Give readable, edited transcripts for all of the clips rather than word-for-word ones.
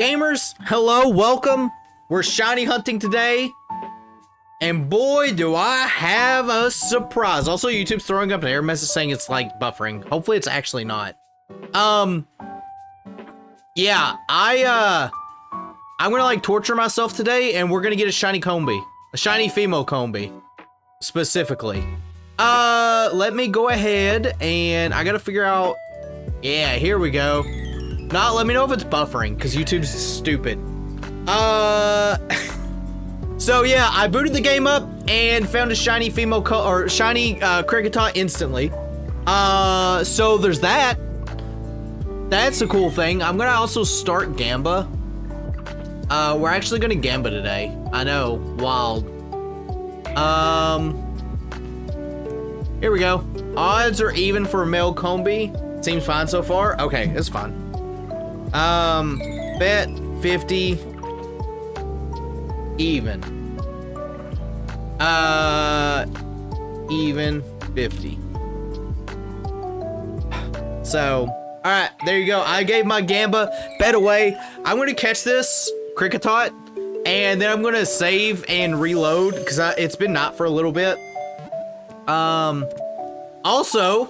Gamers, hello, welcome. We're shiny hunting today. And boy, do I have a surprise. Also, YouTube's throwing up an error message saying it's like buffering. Hopefully it's actually not. Yeah, I'm gonna like torture myself today and we're gonna get a shiny Combee. A shiny female Combee, specifically. Let me go ahead and I gotta figure out, yeah, here we go. Let me know if it's buffering, because YouTube's stupid. So yeah, I booted the game up and found a shiny female shiny Kricketot instantly. So there's that. That's a cool thing. I'm gonna also start Gamba. We're actually gonna Gamba today. I know, wild. Here we go. Odds are even for a male Combee. Seems fine so far. Okay, it's fine. Bet 50 even. Even 50. So, all right, there you go. I gave my Gamba bet away. I'm gonna catch this Kricketot, and then I'm gonna save and reload because it's been not for a little bit. Also,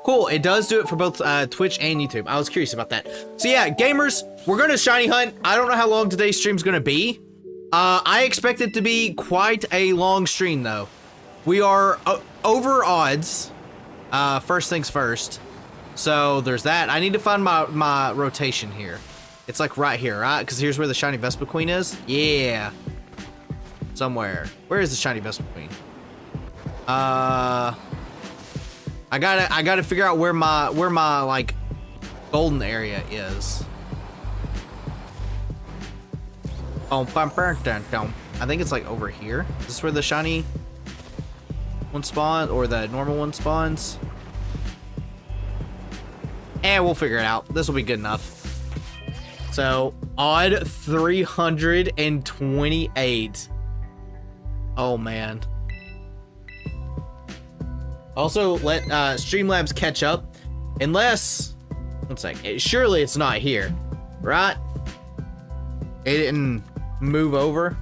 cool, it does do it for both Twitch and YouTube. I was curious about that. So yeah, gamers, we're gonna shiny hunt. I don't know how long today's stream's gonna be. I expect it to be quite a long stream though. We are over odds. First things first. So there's that. I need to find my rotation here. It's like right here, right? Because here's where the shiny Vespa Queen is. Yeah. Somewhere. Where is the shiny Vespa Queen? I gotta figure out where my like golden area is. I think it's like over here. Is this where the shiny one spawns or the normal one spawns? And we'll figure it out. This will be good enough. So odd 328. Oh man. Also, let Streamlabs catch up. Unless, one sec, surely it's not here, right? It didn't move over.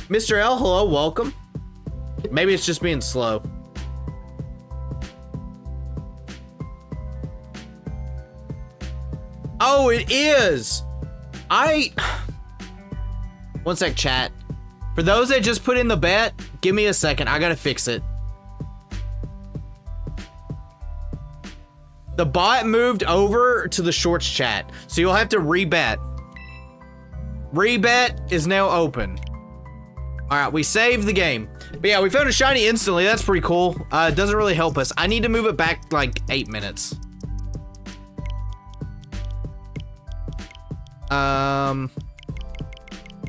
Mr. L, hello, welcome. Maybe it's just being slow. Oh, it is. One sec, chat. For those that just put in the bet, give me a second. I gotta fix it. The bot moved over to the shorts chat, so you'll have to rebet. Rebet is now open. All right, we saved the game. But yeah, we found a shiny instantly. That's pretty cool. It doesn't really help us. I need to move it back like 8 minutes. I'm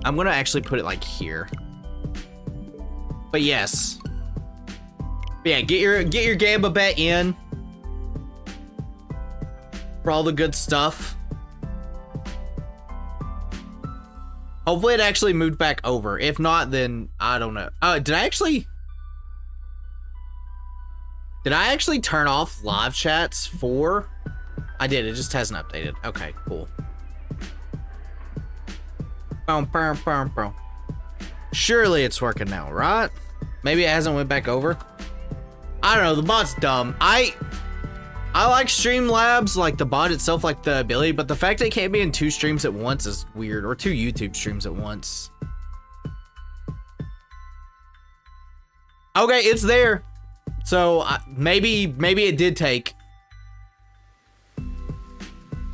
gonna actually put it like here. But yes. But yeah, get your Gamba bet in. For all the good stuff. Hopefully it actually moved back over. If not, then I don't know. Did I actually turn off live chats for? I did, it just hasn't updated. Okay, cool. Surely it's working now, right? Maybe it hasn't went back over. I don't know, the bot's dumb. I like Streamlabs, like the bot itself, like the ability, but the fact that it can't be in 2 streams at once is weird, or 2 YouTube streams at once. Okay, it's there. So maybe it did take.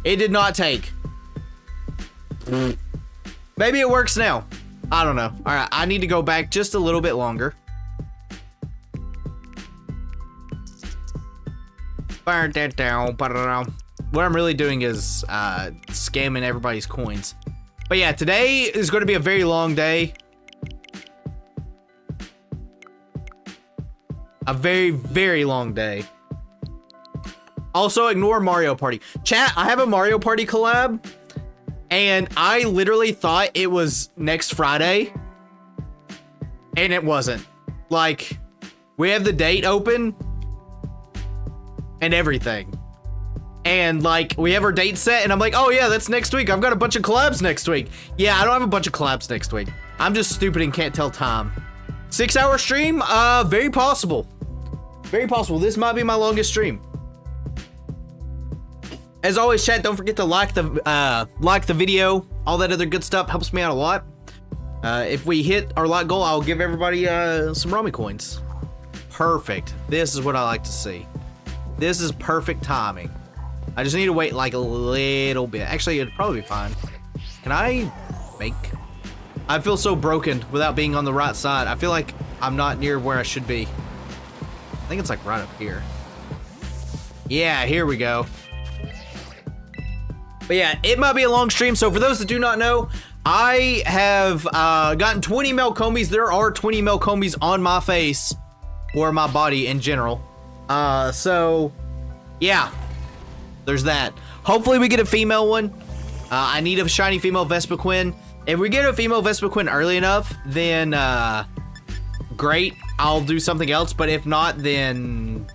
It did not take. Maybe it works now. I don't know. All right, I need to go back just a little bit longer. What I'm really doing is scamming everybody's coins. But yeah, today is going to be a very long day. A very, very long day. Also, ignore Mario Party. Chat, I have a Mario Party collab. And I literally thought it was next Friday. And it wasn't. Like, we have the date open. And everything. And like, we have our date set and I'm like, oh yeah, that's next week. I've got a bunch of collabs next week. Yeah, I don't have a bunch of collabs next week. I'm just stupid and can't tell time. 6-hour stream? Very possible. Very possible. This might be my longest stream. As always, chat, don't forget to like the video. All that other good stuff helps me out a lot. If we hit our like goal, I'll give everybody some Romy coins. Perfect. This is what I like to see. This is perfect timing. I just need to wait like a little bit. Actually, it'd probably be fine. Can I make? I feel so broken without being on the right side. I feel like I'm not near where I should be. I think it's like right up here. Yeah, here we go. But yeah, it might be a long stream. So for those that do not know, I have gotten 20 mil Combees. There are 20 mil Combees on my face or my body in general. So yeah. There's that. Hopefully we get a female one. I need a shiny female Vespiquen. If we get a female Vespiquen early enough, then great. I'll do something else. But if not, then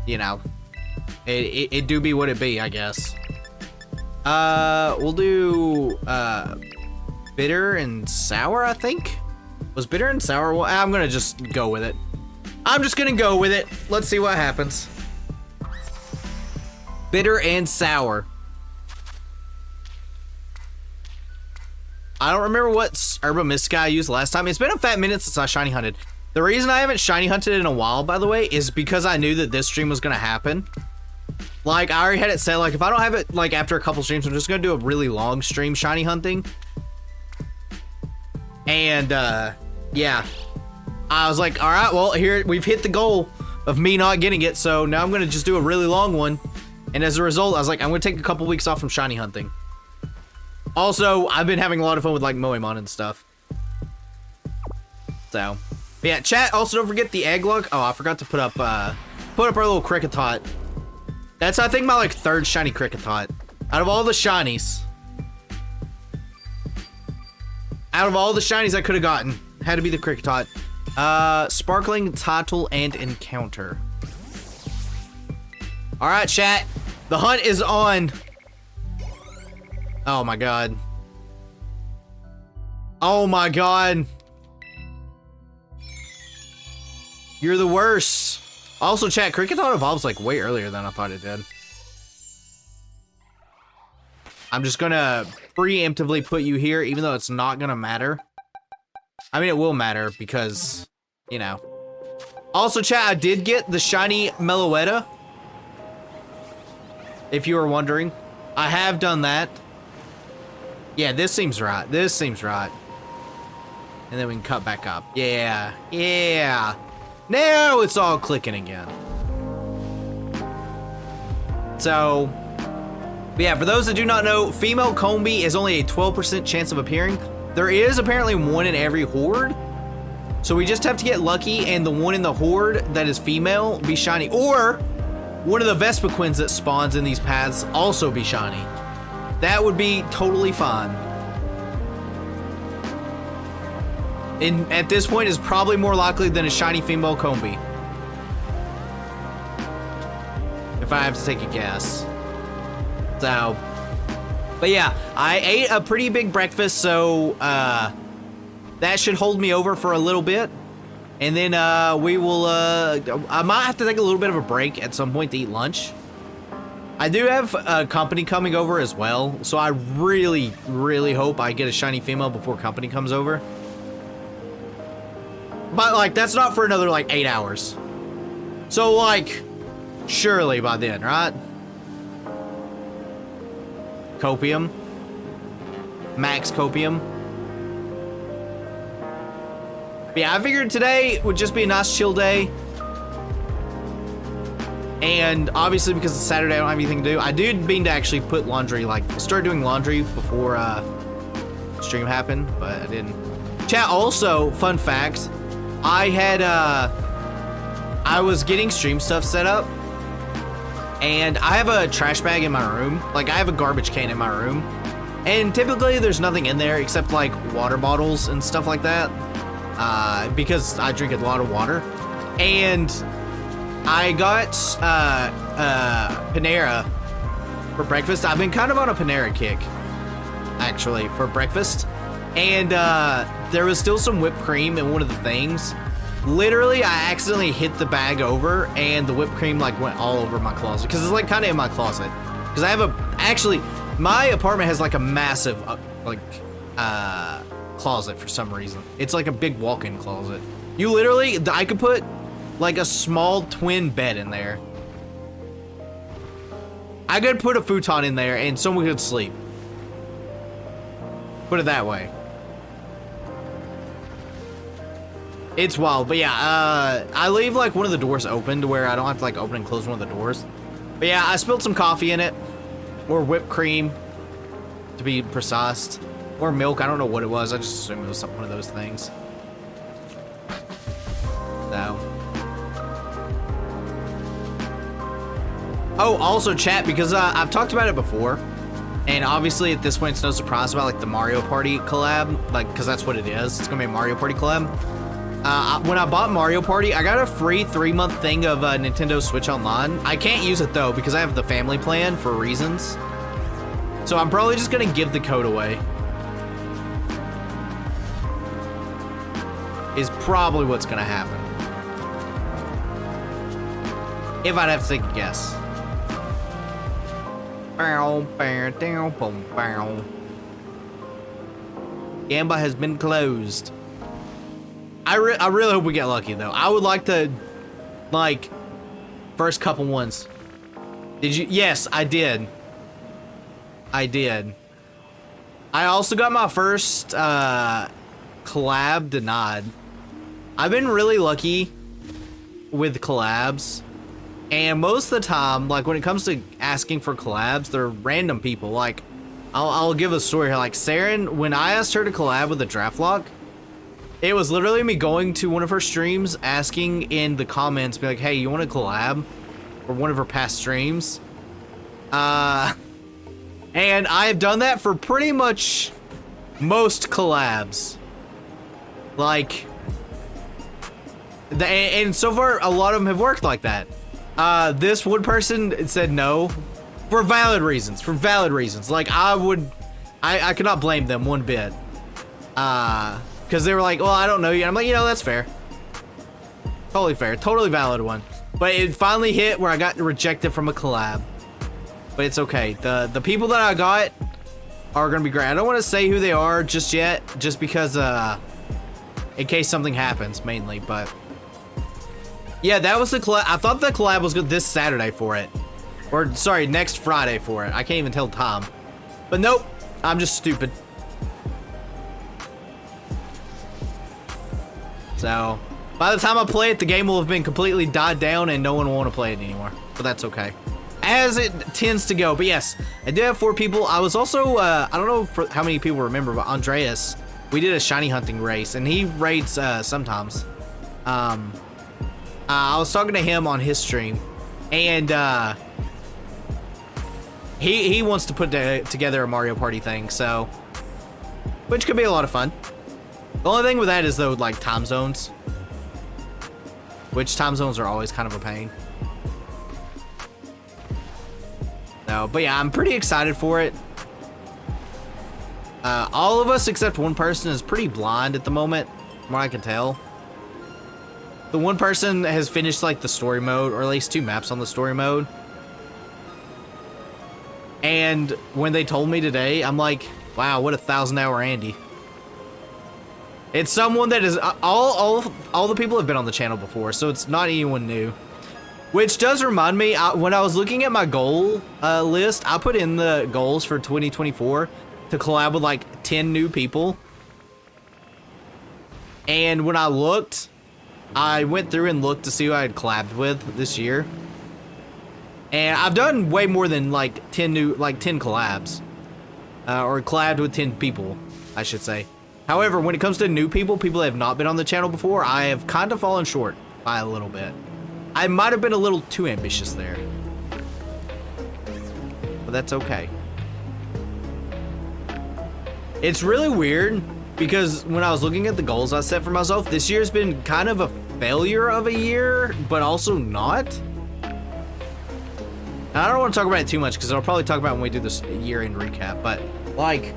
you know, it do be what it be, I guess. We'll do bitter and sour, I think. Was bitter and sour? Well, I'm gonna just go with it. I'm just gonna go with it. Let's see what happens. Bitter and sour. I don't remember what Herba Mystica I used last time. It's been a fat minute since I shiny hunted. The reason I haven't shiny hunted in a while, by the way, is because I knew that this stream was gonna happen. Like, I already had it set, like, if I don't have it, like, after a couple streams, I'm just gonna do a really long stream shiny hunting. And, yeah. I was like, alright, well, here, we've hit the goal of me not getting it, so now I'm gonna just do a really long one. And as a result, I was like, I'm gonna take a couple weeks off from shiny hunting. Also, I've been having a lot of fun with like Moemon and stuff. So, yeah, chat, also don't forget the egg log. Oh, I forgot to put up our little Kricketot. That's, I think, my like third shiny Kricketot. Out of all the shinies. Out of all the shinies I could have gotten, had to be the Kricketot. Sparkling Title and Encounter. All right, chat. The hunt is on. Oh my god. Oh my god. You're the worst. Also, chat, Kricketot evolves like way earlier than I thought it did. I'm just gonna preemptively put you here, even though it's not gonna matter. I mean, it will matter because, you know. Also, chat, I did get the shiny Meloetta. If you were wondering, I have done that. Yeah, this seems right. This seems right. And then we can cut back up. Yeah, yeah. Now it's all clicking again. So, yeah, for those that do not know, female Combee is only a 12% chance of appearing. There is apparently one in every horde. So we just have to get lucky and the one in the horde that is female be shiny. Or one of the Vespiquens that spawns in these paths also be shiny. That would be totally fine. And at this point is probably more likely than a shiny female Combee. If I have to take a guess. So, but yeah, I ate a pretty big breakfast, so that should hold me over for a little bit. And then we will, I might have to take a little bit of a break at some point to eat lunch. I do have company coming over as well, so I really, really hope I get a shiny female before company comes over. But like, that's not for another like 8 hours. So like, surely by then, right? Copium. Max Copium. But yeah, I figured today would just be a nice chill day. And obviously because it's Saturday, I don't have anything to do. I did mean to actually put laundry, like start doing laundry before stream happened, but I didn't. Chat, also, fun fact, I had, I was getting stream stuff set up, and I have a trash bag in my room. Like, I have a garbage can in my room, and typically there's nothing in there except like water bottles and stuff like that, because I drink a lot of water. And I got Panera for breakfast. I've been kind of on a Panera kick, actually, for breakfast. And there was still some whipped cream in one of the things. Literally, I accidentally hit the bag over, and the whipped cream like went all over my closet, because it's like kind of in my closet. Because I have actually, my apartment has like a massive closet for some reason. It's like a big walk-in closet. You literally, I could put like a small twin bed in there. I could put a futon in there and someone could sleep. Put it that way. It's wild, but yeah, I leave like one of the doors open to where I don't have to like open and close one of the doors. But yeah, I spilled some coffee in it, or whipped cream, to be precise, or milk. I don't know what it was. I just assumed it was one of those things. So. Oh, also chat, because I've talked about it before, and obviously at this point it's no surprise about like the Mario Party collab, like, because that's what it is. It's gonna be a Mario Party collab. When I bought Mario Party, I got a free 3-month thing of Nintendo Switch Online. I can't use it though because I have the family plan for reasons. So I'm probably just gonna give the code away. Is probably what's gonna happen. If I'd have to take a guess. Gamba has been closed. I really hope we get lucky though. I would like to, like, first couple ones. Did you? Yes, I did. I did. I also got my first collab denied. I've been really lucky with collabs, and most of the time, like when it comes to asking for collabs, they're random people. Like, I'll give a story here. Like Saren, when I asked her to collab with the Draft Lock, it was literally me going to one of her streams, asking in the comments, be like, hey, you want to collab? Or one of her past streams. And I've done that for pretty much most collabs. Like, and so far, a lot of them have worked like that. This one person said no, for valid reasons, Like, I cannot blame them one bit. Because they were like, well, I don't know you. And I'm like, you know, that's fair. Totally fair. Totally valid one. But it finally hit where I got rejected from a collab. But it's okay. The people that I got are going to be great. I don't want to say who they are just yet. Just because, in case something happens, mainly. But, yeah, that was the collab. I thought the collab was good this Saturday for it. Or, sorry, next Friday for it. I can't even tell time. But nope. I'm just stupid. So, by the time I play it, the game will have been completely died down and no one will want to play it anymore. But that's okay. As it tends to go. But yes, I did have 4 people. I was also, I don't know how many people remember, but Andreas, we did a shiny hunting race, and he raids sometimes. I was talking to him on his stream, and he wants to put together a Mario Party thing, so, which could be a lot of fun. The only thing with that is though, like time zones, which time zones are always kind of a pain. No, but yeah, I'm pretty excited for it. All of us except one person is pretty blind at the moment, from what I can tell. The one person has finished like the story mode, or at least 2 maps on the story mode. And when they told me today, I'm like, wow, what a 1,000-hour Andy. It's someone that is all the people have been on the channel before, so it's not anyone new. Which does remind me, when I was looking at my goal list, I put in the goals for 2024 to collab with like 10 new people. And when I looked, I went through and looked to see who I had collabed with this year. And I've done way more than like 10 collabs. Or collabed with 10 people, I should say. However, when it comes to new people, people that have not been on the channel before, I have kind of fallen short by a little bit. I might have been a little too ambitious there. But that's okay. It's really weird because when I was looking at the goals I set for myself, this year's been kind of a failure of a year, but also not. I don't want to talk about it too much because I'll probably talk about it when we do this year-end recap. But like,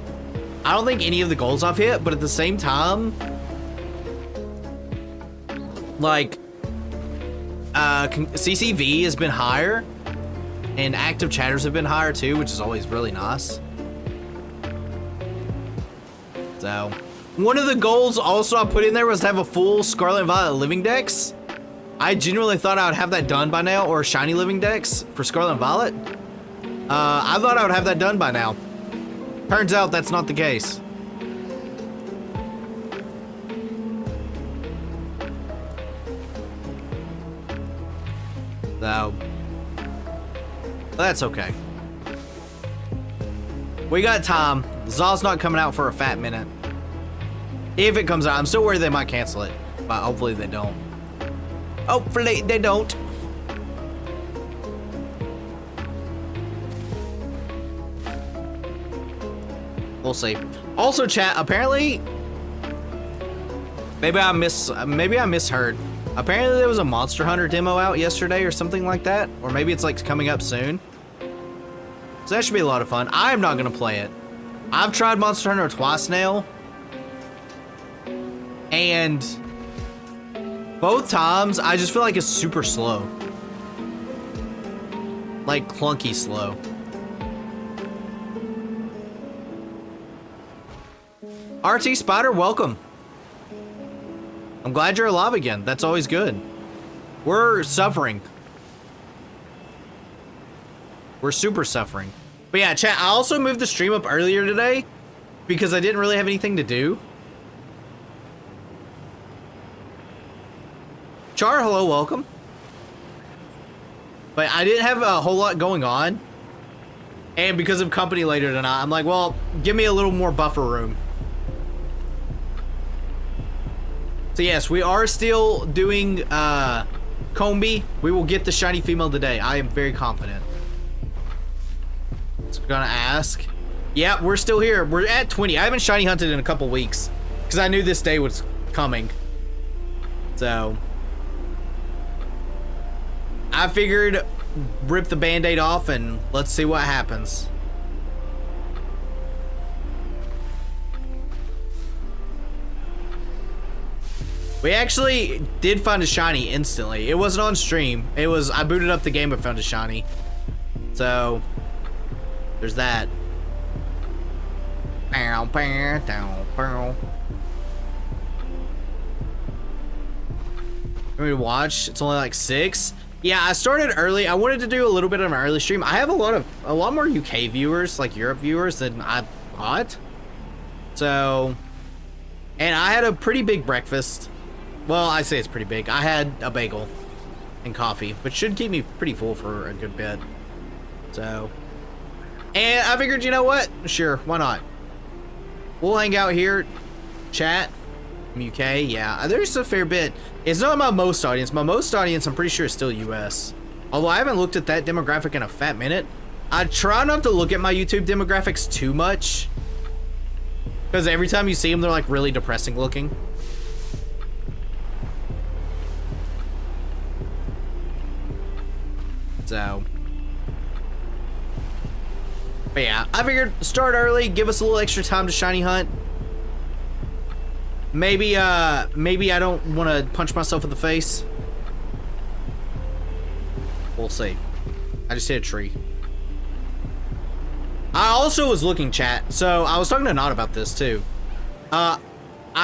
I don't think any of the goals I've hit. But at the same time, like, CCV has been higher, and active chatters have been higher too, which is always really nice. So, one of the goals also I put in there was to have a full Scarlet and Violet living dex. I genuinely thought I would have that done by now, or shiny living dex for Scarlet and Violet. I thought I would have that done by now. Turns out that's not the case. So, that's okay. We got time. Zaw's not coming out for a fat minute. If it comes out, I'm still worried they might cancel it, but hopefully they don't. Hopefully they don't. We'll see. Also, chat, apparently, maybe I misheard. Apparently there was a Monster Hunter demo out yesterday or something like that, or maybe it's like coming up soon. So that should be a lot of fun. I am not gonna play it. I've tried Monster Hunter twice now, and both times I just feel like it's super slow. Like clunky slow. RT Spider, welcome. I'm glad you're alive again. That's always good. We're suffering. We're super suffering. But yeah, chat, I also moved the stream up earlier today because I didn't really have anything to do. Char, hello, welcome. But I didn't have a whole lot going on. And because of company later tonight, I'm like, well, give me a little more buffer room. So yes, we are still doing Combee. We will get the shiny female today. I am very confident. So gonna ask. Yeah, we're still here. We're at 20. I haven't shiny hunted in a couple weeks because I knew this day was coming. So I figured rip the band-aid off and let's see what happens. We actually did find a shiny instantly. It wasn't on stream. It was, I booted up the game and found a shiny. So, there's that. Let me watch. It's only like 6. Yeah, I started early. I wanted to do a little bit of an early stream. I have a lot more UK viewers, like Europe viewers, than I thought. So, and I had a pretty big breakfast. Well, I say it's pretty big. I had a bagel and coffee, which should keep me pretty full for a good bit. So, and I figured, you know what? Sure, why not? We'll hang out here, chat. UK, yeah, there's a fair bit. It's not my most audience. My most audience, I'm pretty sure, is still US. Although I haven't looked at that demographic in a fat minute. I try not to look at my YouTube demographics too much, because every time you see them, they're like really depressing looking. So, but yeah, I figured start early, give us a little extra time to shiny hunt. Maybe I don't want to punch myself in the face. We'll see. I just hit a tree. I also was looking, chat, so I was talking to Nod about this too. I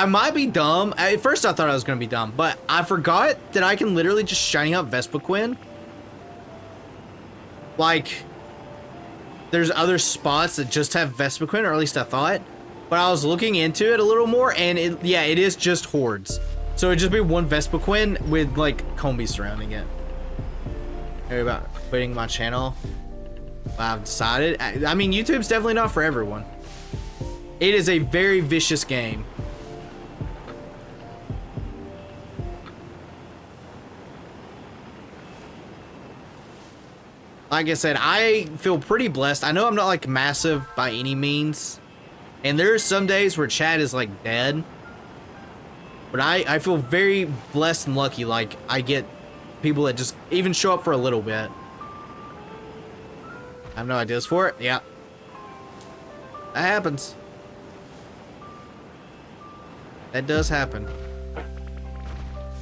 might be dumb. At first I thought I was gonna be dumb, but I forgot that I can literally just shiny hunt Vespiquen. Like, there's other spots that just have Vespiquen, or at least I thought. But I was looking into it a little more, and it is just hordes. So it'd just be one Vespiquen with like Combee surrounding it. Maybe about quitting my channel. I've decided. I mean, YouTube's definitely not for everyone. It is a very vicious game. Like I said, I feel pretty blessed. I know I'm not like massive by any means. And there are some days where chat is like dead. But I feel very blessed and lucky. Like I get people that just even show up for a little bit. I have no ideas for it. Yeah. That happens. That does happen.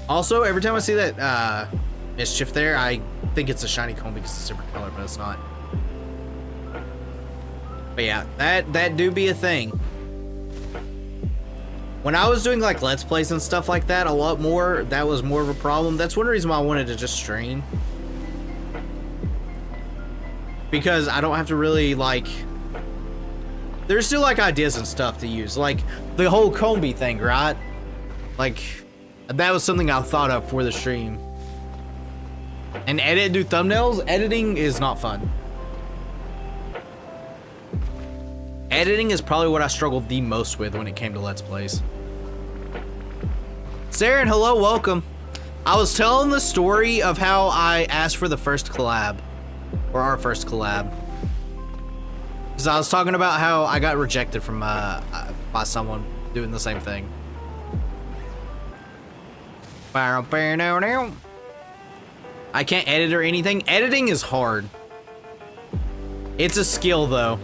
Also, every time I see that mischief there, I think it's a shiny Combee because it's a different color, but it's not. But yeah, that do be a thing. When I was doing like Let's Plays and stuff like that a lot more, that was more of a problem. That's one reason why I wanted to just stream. Because I don't have to really like... There's still like ideas and stuff to use. Like the whole Combee thing, right? Like that was something I thought of for the stream. And do thumbnails, editing is not fun. Editing is probably what I struggled the most with when it came to Let's Plays. Saren, hello, welcome. I was telling the story of how I asked for the first collab. Or our first collab. Because I was talking about how I got rejected from by someone doing the same thing. I can't edit or anything. Editing is hard. It's a skill though.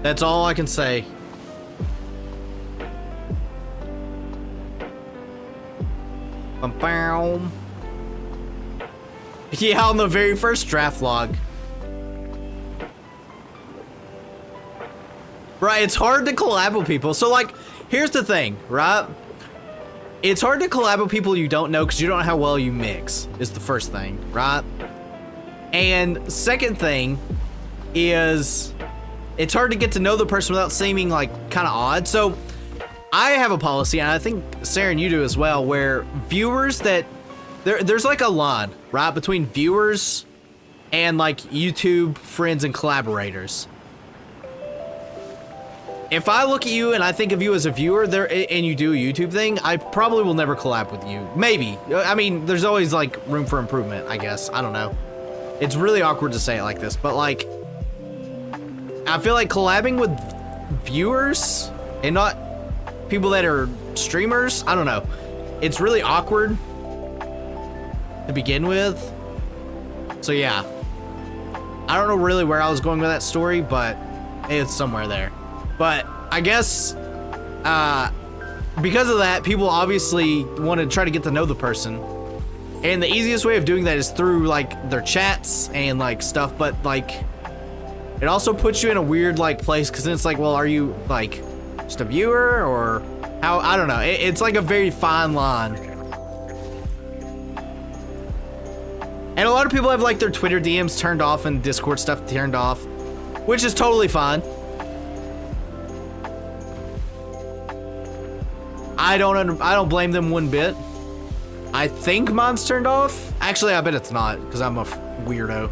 That's all I can say. Yeah, on the very first draft log. Right, it's hard to collab with people. So like, here's the thing, right? It's hard to collab with people you don't know because you don't know how well you mix, is the first thing, right? And second thing is, it's hard to get to know the person without seeming like kind of odd. So I have a policy, and I think Saren, you do as well, where viewers that there's like a line, right, between viewers and like YouTube friends and collaborators. If I look at you and I think of you as a viewer there and you do a YouTube thing, I probably will never collab with you. Maybe. I mean, there's always like room for improvement, I guess. I don't know. It's really awkward to say it like this, but like, I feel like collabing with viewers and not people that are streamers, I don't know. It's really awkward to begin with. So yeah. I don't know really where I was going with that story, but it's somewhere there. But I guess because of that, people obviously want to try to get to know the person. And the easiest way of doing that is through like their chats and like stuff. But like, it also puts you in a weird like place because then it's like, well, are you like just a viewer or how? I don't know. It's like a very fine line. And a lot of people have like their Twitter DMs turned off and Discord stuff turned off, which is totally fine. I don't blame them one bit. I think mine's turned off. Actually, I bet it's not because I'm a weirdo.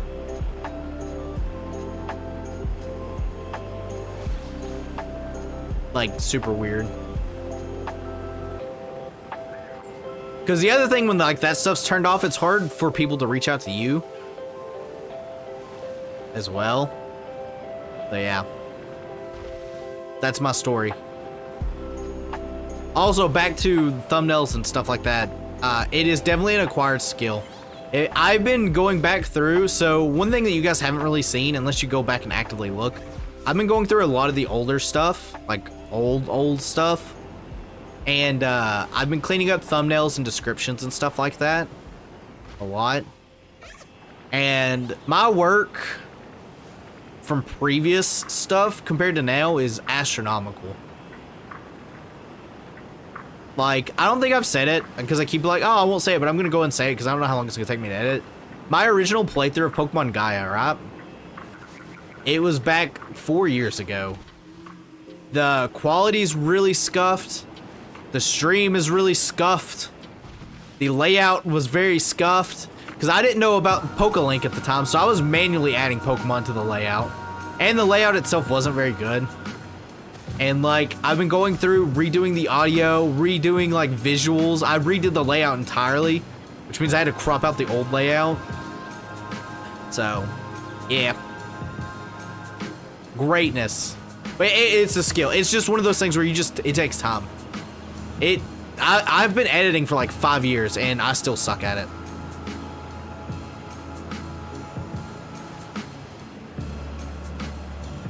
Like super weird. Because the other thing when like that stuff's turned off, it's hard for people to reach out to you as well. So yeah, that's my story. Also, back to thumbnails and stuff like that. It is definitely an acquired skill. I've been going back through, so one thing that you guys haven't really seen, unless you go back and actively look, I've been going through a lot of the older stuff, like old stuff. And I've been cleaning up thumbnails and descriptions and stuff like that a lot. And my work from previous stuff compared to now is astronomical. Like, I don't think I've said it, because I keep like, oh, I won't say it, but I'm going to go and say it, because I don't know how long it's going to take me to edit. My original playthrough of Pokemon Gaia, right? It was back 4 years ago. The quality's really scuffed. The stream is really scuffed. The layout was very scuffed, because I didn't know about PokeLink at the time, so I was manually adding Pokemon to the layout. And the layout itself wasn't very good. And like, I've been going through redoing the audio, redoing like visuals. I redid the layout entirely, which means I had to crop out the old layout. So, yeah. Greatness. But it's a skill. It's just one of those things where it takes time. I've been editing for like 5 years and I still suck at it.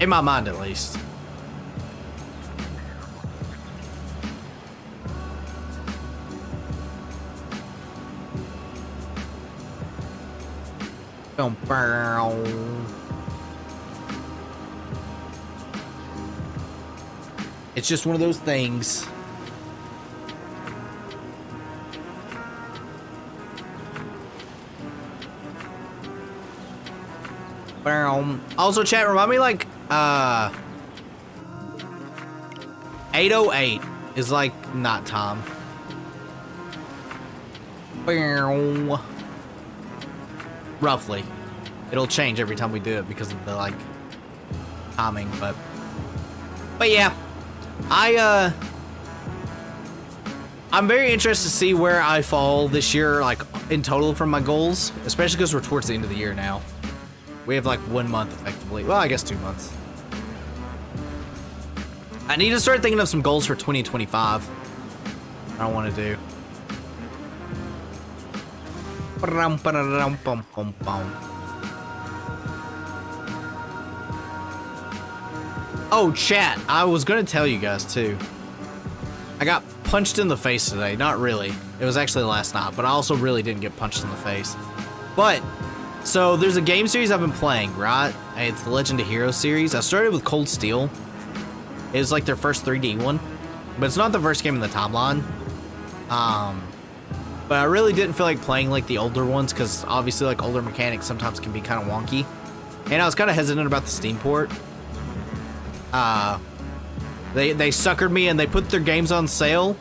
In my mind, at least. It's just one of those things. Also, chat, remind me, like, 808 is, like, not time. Roughly. It'll change every time we do it because of the, like, timing, but yeah. I'm very interested to see where I fall this year, like, in total from my goals, especially because we're towards the end of the year now. We have like 1 month effectively. Well, I guess 2 months. I need to start thinking of some goals for 2025. I want to do. Oh, chat. I was going to tell you guys too. I got punched in the face today. Not really. It was actually last night, but I also really didn't get punched in the face. But so there's a game series I've been playing, right? It's the Legend of Heroes series. I started with Cold Steel. It was like their first 3D one, but it's not the first game in the timeline. But I really didn't feel like playing like the older ones because obviously like older mechanics sometimes can be kind of wonky. And I was kind of hesitant about the Steam port. They suckered me and they put their games on sale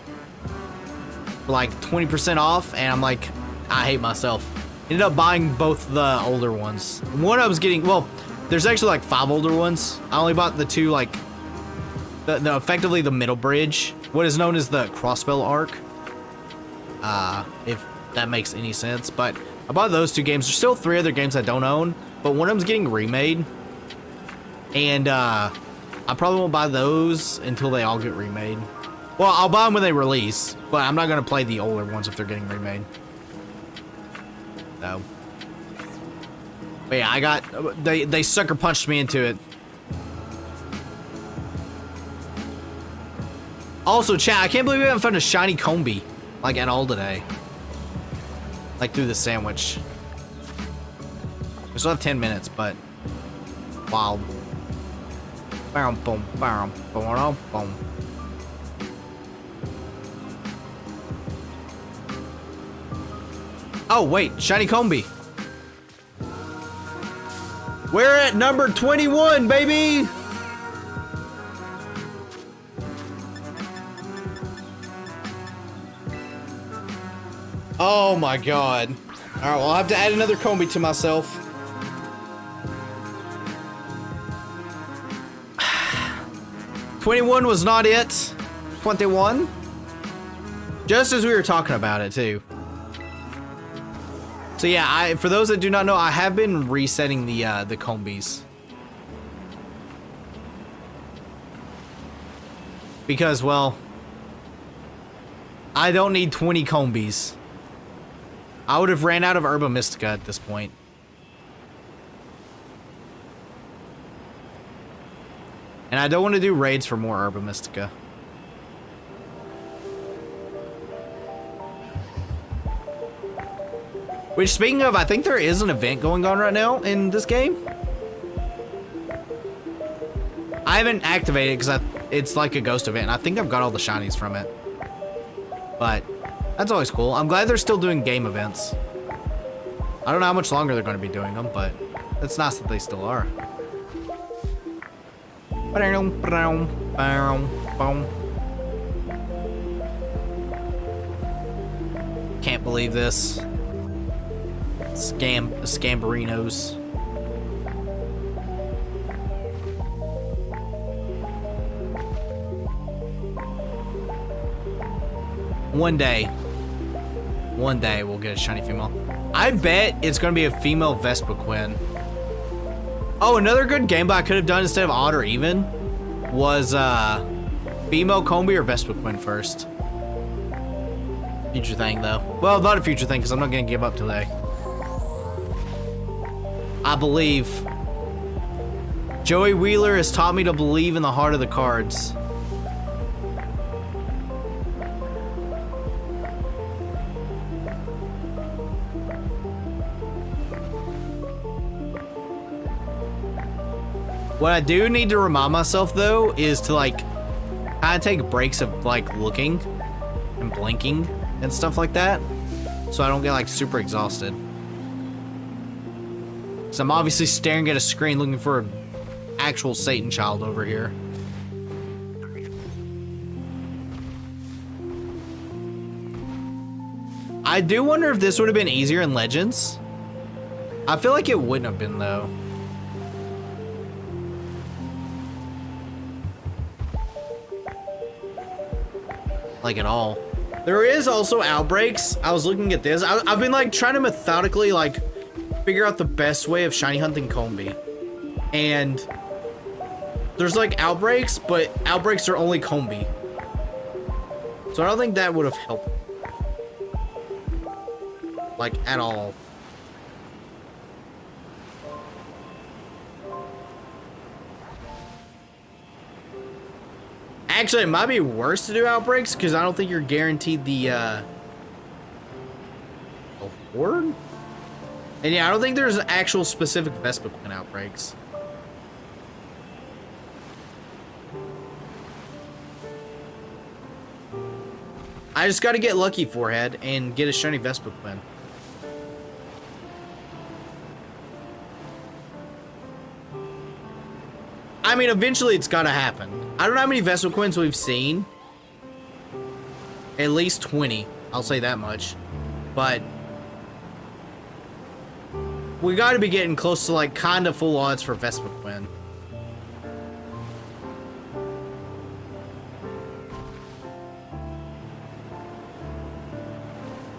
for like 20% off, and I'm like, I hate myself. Ended up buying both the older ones. One I was getting, well, there's actually like 5 older ones. I only bought the 2, like, the effectively the middle bridge, what is known as the crossbell arc. If that makes any sense. But I bought those 2 games. There's still 3 other games I don't own, but one of them's getting remade. And I probably won't buy those until they all get remade. Well, I'll buy them when they release, but I'm not going to play the older ones if they're getting remade. So, but yeah, I got, they sucker punched me into it. Also, chat, I can't believe we haven't found a shiny Combee, like, at all today. Like, through the sandwich. We still have 10 minutes, but wild. Oh, wait, shiny Combee. We're at number 21, baby. Oh my god. All right, well, I'll have to add another Combee to myself. $21 was not it. 21. Just as we were talking about it too. So yeah, for those that do not know, I have been resetting the Combees. Because, well, I don't need 20 Combees. I would have ran out of Herba Mystica at this point. And I don't want to do raids for more Herba Mystica. Which, speaking of, I think there is an event going on right now in this game. I haven't activated it because it's like a ghost event, and I think I've got all the shinies from it. But that's always cool. I'm glad they're still doing game events. I don't know how much longer they're going to be doing them, but it's nice that they still are. Can't believe this. Scamberinos. One day we'll get a shiny female. I bet it's gonna be a female Vespiquen. Oh, another good game I could have done instead of odd or even was female Combee or Vespiquen first. Future thing though. Well, not a future thing because I'm not gonna give up today. I believe Joey Wheeler has taught me to believe in the heart of the cards. What I do need to remind myself though is to like kind of take breaks of like looking and blinking and stuff like that, so I don't get like super exhausted. So I'm obviously staring at a screen looking for an actual Satan child over here. I do wonder if this would have been easier in Legends. I feel like it wouldn't have been though. Like at all. There is also outbreaks. I was looking at this. I've been like trying to methodically like figure out the best way of shiny hunting Combee. And there's like outbreaks, but outbreaks are only Combee. So I don't think that would have helped. Like at all. Actually, it might be worse to do outbreaks because I don't think you're guaranteed the award. And yeah, I don't think there's actual specific Vespa Queen outbreaks. I just got to get lucky, Forehead, and get a shiny Vespa Queen. I mean, eventually it's gotta happen. I don't know how many Vespa Queens we've seen. At least 20, I'll say that much. But we gotta be getting close to like kinda full odds for Vespa Queen.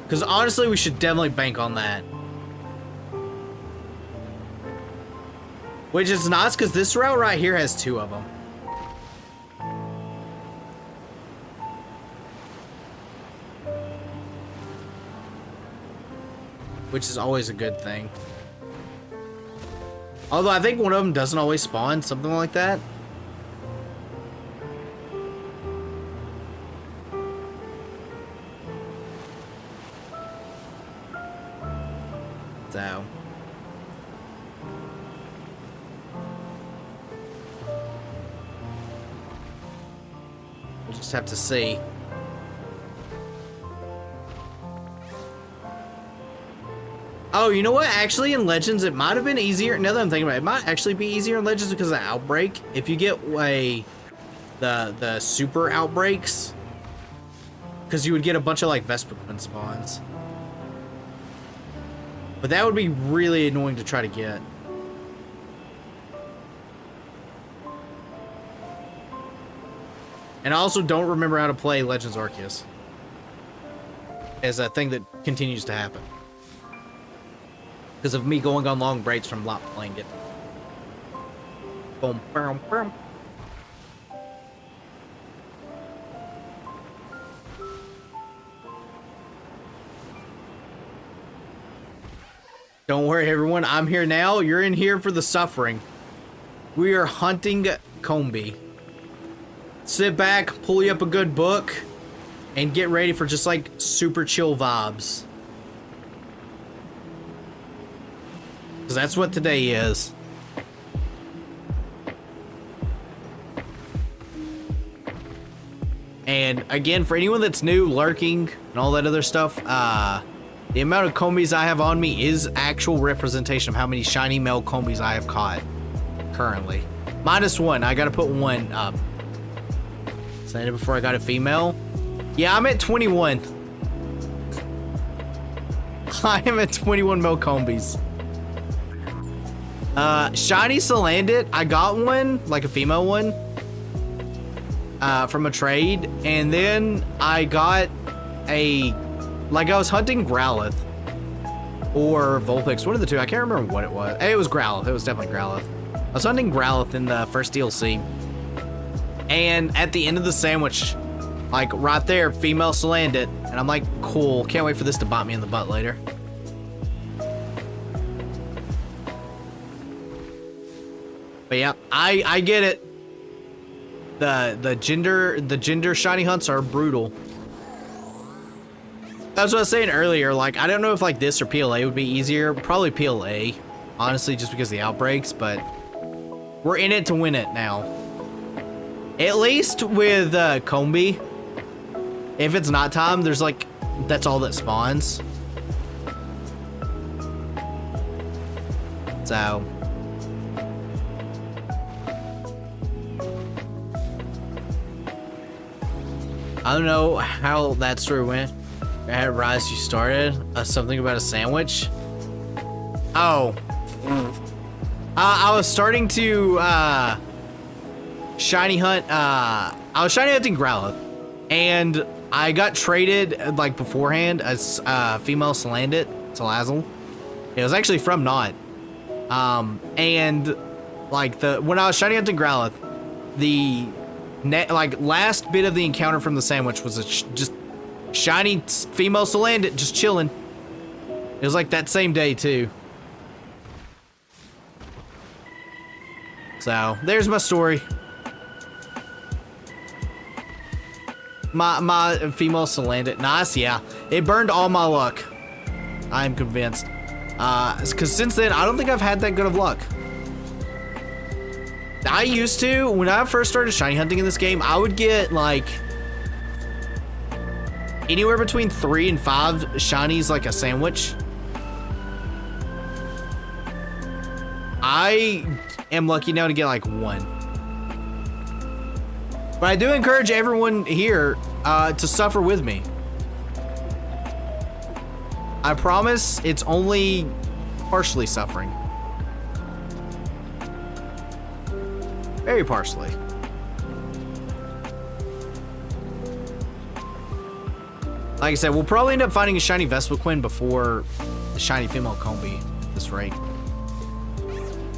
Because honestly, we should definitely bank on that. Which is nice because this route right here has 2 of them. Which is always a good thing. Although I think one of them doesn't always spawn, something like that. So. We'll just have to see. Oh, you know what? Actually, in Legends, it might have been easier. Now that I'm thinking about it, it might actually be easier in Legends because of Outbreak. If you get the super outbreaks, because you would get a bunch of like Vespa Queen spawns. But that would be really annoying to try to get. And I also don't remember how to play Legends Arceus as a thing that continues to happen. Because of me going on long breaks from not playing it. Boom, boom, boom. Don't worry, everyone. I'm here now. You're in here for the suffering. We are hunting Combee. Sit back, pull you up a good book, and get ready for just like super chill vibes. Because that's what today is. And again, for anyone that's new, lurking, and all that other stuff, the amount of Combees I have on me is actual representation of how many shiny male Combees I have caught currently. -1, I gotta put 1 up. Saying it before I got a female. Yeah, I'm at 21. I am at 21 male Combees. Shiny Salandit, I got one, like a female one, from a trade, and then I got a, like I was hunting Growlithe, or Vulpix, one of the two, I can't remember what it was. It was Growlithe, it was definitely Growlithe. I was hunting Growlithe in the first DLC, and at the end of the sandwich, like right there, female Salandit, and I'm like, cool, can't wait for this to bite me in the butt later. But yeah, I get it. The gender shiny hunts are brutal. That's what I was saying earlier. Like, I don't know if like this or PLA would be easier. Probably PLA, honestly, just because of the outbreaks. But we're in it to win it now. At least with Combee, if it's not time, there's like that's all that spawns. So. I don't know how that story went. At Rise, you started something about a sandwich. Oh, I was starting to shiny hunt. I was shiny hunting Growlithe, and I got traded like beforehand as female Salazzle. It was actually from Knot. And like when I was shiny hunting Growlithe, the last bit of the encounter from the sandwich was just shiny female Salandit just chilling. It was like that same day too. So there's my story. My female Salandit, nice, yeah. It burned all my luck. I'm convinced. Because since then I don't think I've had that good of luck. I used to, when I first started shiny hunting in this game, I would get like anywhere between 3 and 5 shinies like a sandwich. I am lucky now to get like 1. But I do encourage everyone here to suffer with me. I promise it's only partially suffering. Very partially. Like I said, we'll probably end up finding a shiny Vespiquen before the shiny female Combee at this rate.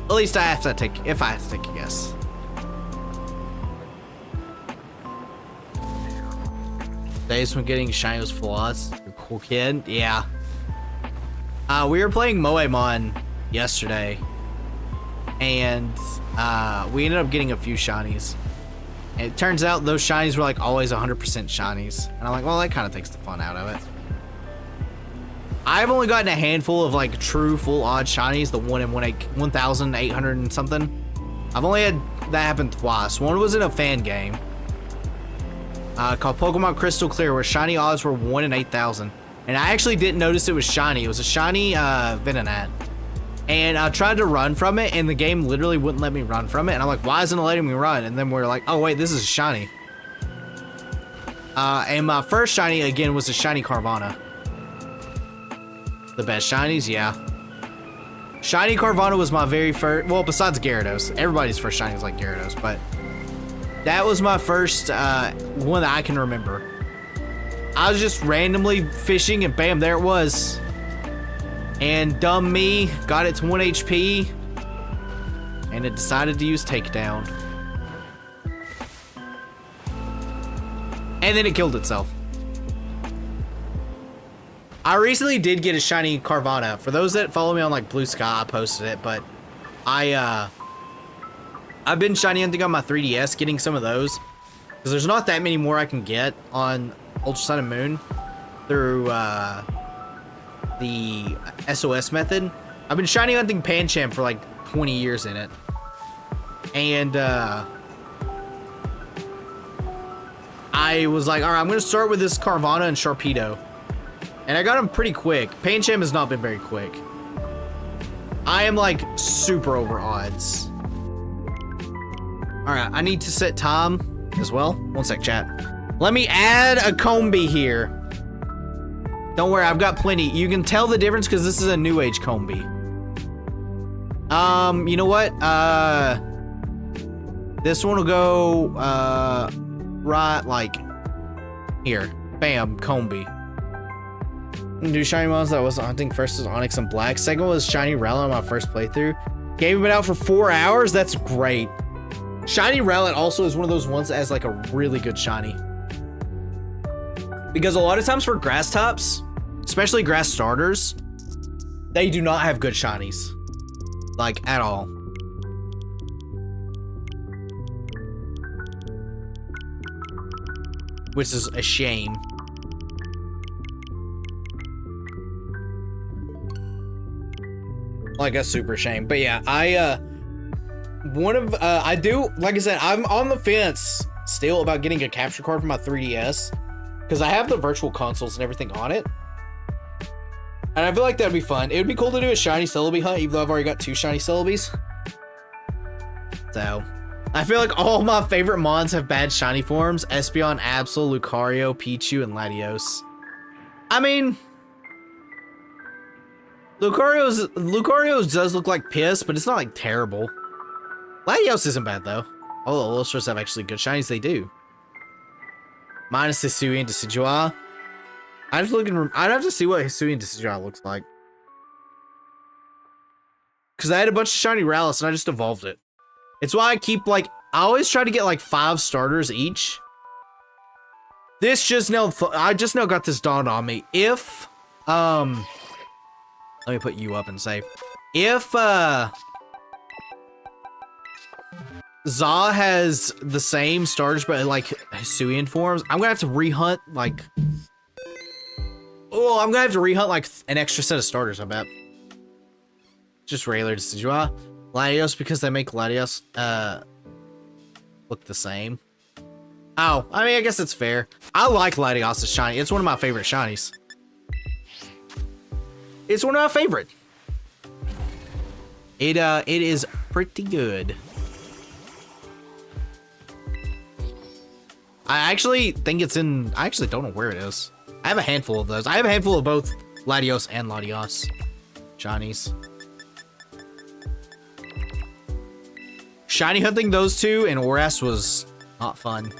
At least I have to take, if I have to take a guess. Days when getting shiny was flaws. You're a cool kid. Yeah. We were playing Moemon yesterday, and we ended up getting a few shinies. And it turns out those shinies were like always 100% shinies, and I'm like, well, that kind of takes the fun out of it. I've only gotten a handful of like true full odd shinies, the one in 1,800 and something. I've only had that happen twice. One was in a fan game called Pokemon Crystal Clear, where shiny odds were 1 in 8,000. And I actually didn't notice it was shiny. It was a shiny Venonat. And I tried to run from it, and the game literally wouldn't let me run from it. And I'm like, why isn't it letting me run? And then we're like, oh wait, this is a shiny. And my first shiny, again, was a shiny Carvana. The best shinies, yeah. Shiny Carvana was my very first, well, besides Gyarados. Everybody's first shiny was like Gyarados, but that was my first one that I can remember. I was just randomly fishing, and bam, there it was. And dumb me got it to 1 HP, and it decided to use Takedown. And then it killed itself. I recently did get a shiny Carvana. For those that follow me on like Blue Sky, I posted it, but I've been shiny hunting on my 3DS, getting some of those, because there's not that many more I can get on Ultra Sun and Moon through the SOS method. I've been shiny hunting Pancham for like 20 years in it, and I was like, all right, I'm gonna start with this Carvana and Sharpedo, and I got them pretty quick. Pancham has not been very quick. I am like super over odds. All right, I need to set time as well. One sec, chat. Let me add a Combee here. Don't worry, I've got plenty. You can tell the difference because this is a new age Combee. You know what? This one will go, right, like, here. Bam, Combee. Do shiny ones that I wasn't hunting. First was Onyx and Black. Second was shiny Rowlet on my first playthrough. Game been out for 4 hours. That's great. Shiny Rowlet also is one of those ones that has like a really good shiny. Because a lot of times for grass tops, especially grass starters, they do not have good shinies. Like, at all. which is a shame. Like a super shame. But yeah, I do, like I said, I'm on the fence still about getting a capture card for my 3DS because I have the virtual consoles and everything on it. And I feel like that'd be fun. It would be cool to do a shiny Celebi hunt, even though I've already got 2 shiny Celebis. So, I feel like all my favorite mons have bad shiny forms. Espeon, Absol, Lucario, Pichu, and Latios. I mean, Lucario's does look like piss, but it's not like terrible. Latios isn't bad though. All the Illustros have actually good shinies, they do. Minus Hisui and Decidueye. I'd have to see what Hisui and Decidueye looks like. Because I had a bunch of shiny Rallis and I just evolved it. It's why I keep like, I always try to get like 5 starters each. I just now got this dawned on me. If, let me put you up and say, if, Za has the same starters but like Hisuian forms, I'm gonna have to rehunt like, oh, I'm gonna have to rehunt like an extra set of starters, I bet. Just regular Decidueye. Latios, because they make Latios look the same. Oh, I mean, I guess it's fair. I like Latios' shiny. It's one of my favorite shinies. It's one of my favorite. It is pretty good. I actually think it's in, I actually don't know where it is. I have a handful of those. I have a handful of both Latios and Latios shinies. Shiny hunting those 2 in Oras was not fun.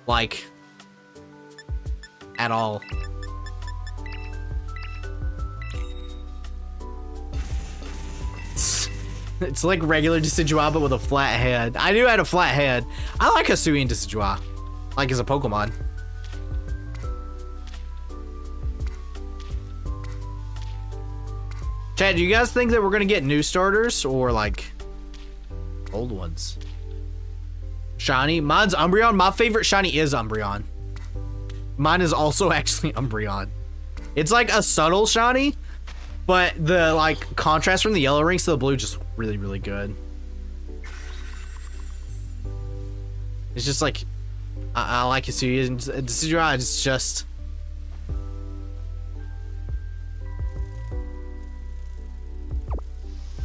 Like, at all. It's like regular Decidueye, but with a flat head. I knew I had a flat head. I like Hisui and Decidueye. Like, as a Pokemon. Chad, do you guys think that we're gonna get new starters or like old ones? Shiny? Mine's Umbreon. My favorite shiny is Umbreon. Mine is also actually Umbreon. It's like a subtle shiny, but the like contrast from the yellow rings to the blue just really, really good. It's just like, I like Hisui and Decidueye. It's just,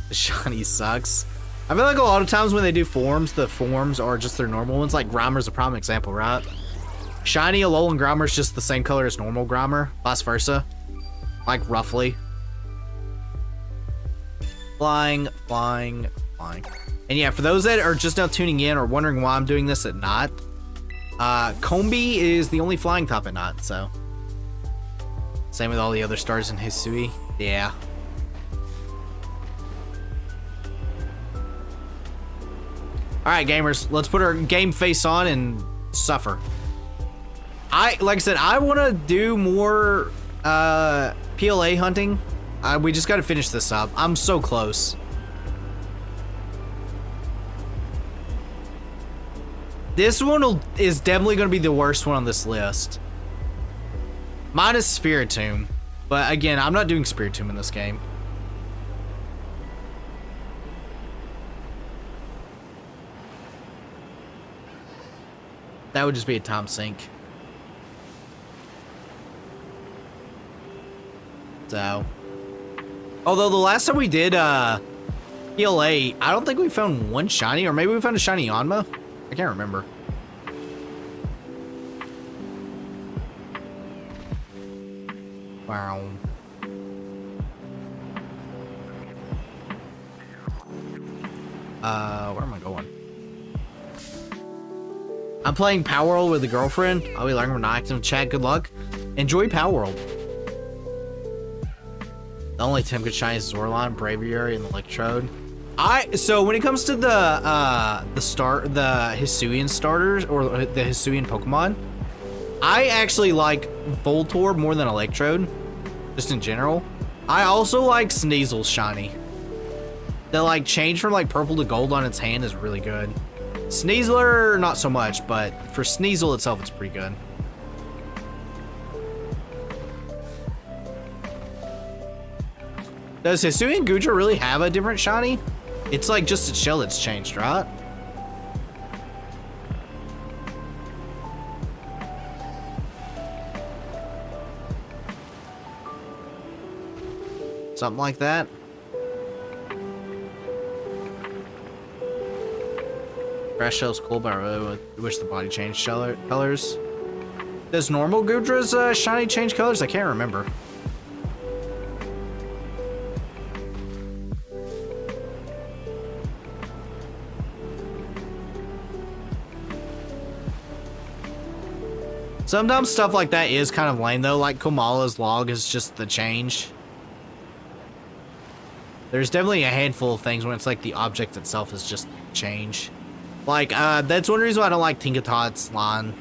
the shiny sucks. I feel like a lot of times when they do forms, the forms are just their normal ones. Like Grimer's a prime example, right? Shiny Alolan Grimer's just the same color as normal Grimer, vice versa. Like roughly. Flying. And yeah, for those that are just now tuning in or wondering why I'm doing this at night, Combee is the only flying type at night, so. Same with all the other stars in Hisui. Yeah. Alright, gamers, let's put our game face on and suffer. Like I said, I want to do more PLA hunting. We just got to finish this up. I'm so close. This one is definitely going to be the worst one on this list. Mine is Spiritomb. But again, I'm not doing Spiritomb in this game. That would just be a time sink. So, although the last time we did PLA, I don't think we found one shiny, or maybe we found a shiny Yanma. I can't remember. Wow. Where am I going? I'm playing Power World with a girlfriend. I'll be learning from active chat. Good luck. Enjoy Power World. The only 10 good shinies is Zorlon, Braviary, and Electrode. So when it comes to the Hisuian starters or the Hisuian Pokemon, I actually like Voltorb more than Electrode, just in general. I also like Sneasel's shiny. The like change from like purple to gold on its hand is really good. Sneasler, not so much, but for Sneasel itself, it's pretty good. Does Hisuian Gudra really have a different shiny? It's like just its shell that's changed, right? Something like that. Grass shell's cool, but I really wish the body changed colors. Does normal Gudra's shiny change colors? I can't remember. Sometimes stuff like that is kind of lame though, like Komala's log is just the change. There's definitely a handful of things when it's like the object itself is just change. Like, that's one reason why I don't like Tinkaton's line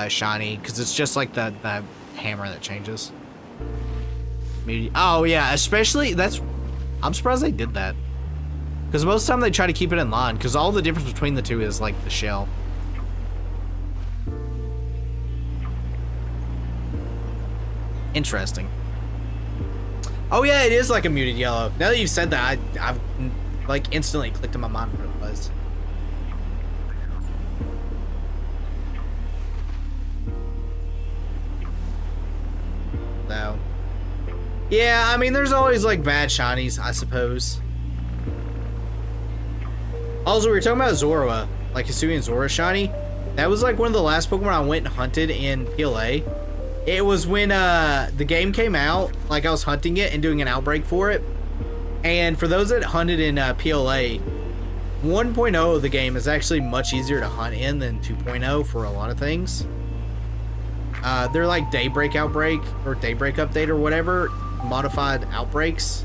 shiny, because it's just like the hammer that changes. Oh yeah, especially, I'm surprised they did that. Because most of the time they try to keep it in line, because all the difference between the two is like the shell. Interesting. Oh yeah, it is like a muted yellow. Now that you've said that, I've like instantly clicked in my mind what it was. So, yeah, I mean, there's always like bad shinies, I suppose. Also, we were talking about Zorua, like Hisuian Zorua shiny. That was like one of the last Pokemon I went and hunted in PLA. It was when the game came out, like I was hunting it and doing an outbreak for it. And for those that hunted in PLA, 1.0 of the game is actually much easier to hunt in than 2.0 for a lot of things. They're like Daybreak Outbreak or Daybreak Update or whatever, modified outbreaks,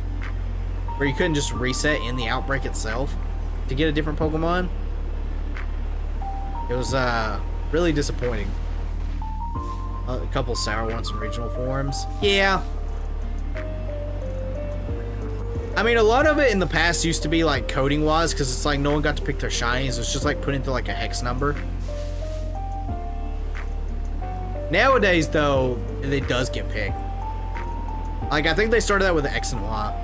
where you couldn't just reset in the outbreak itself to get a different Pokemon. It was really disappointing. A couple sour ones in regional forums. Yeah. I mean, a lot of it in the past used to be like coding wise, because it's like no one got to pick their shinies. It's just like put into like a hex number. Nowadays, though, it does get picked. Like, I think they started that with the X and Y.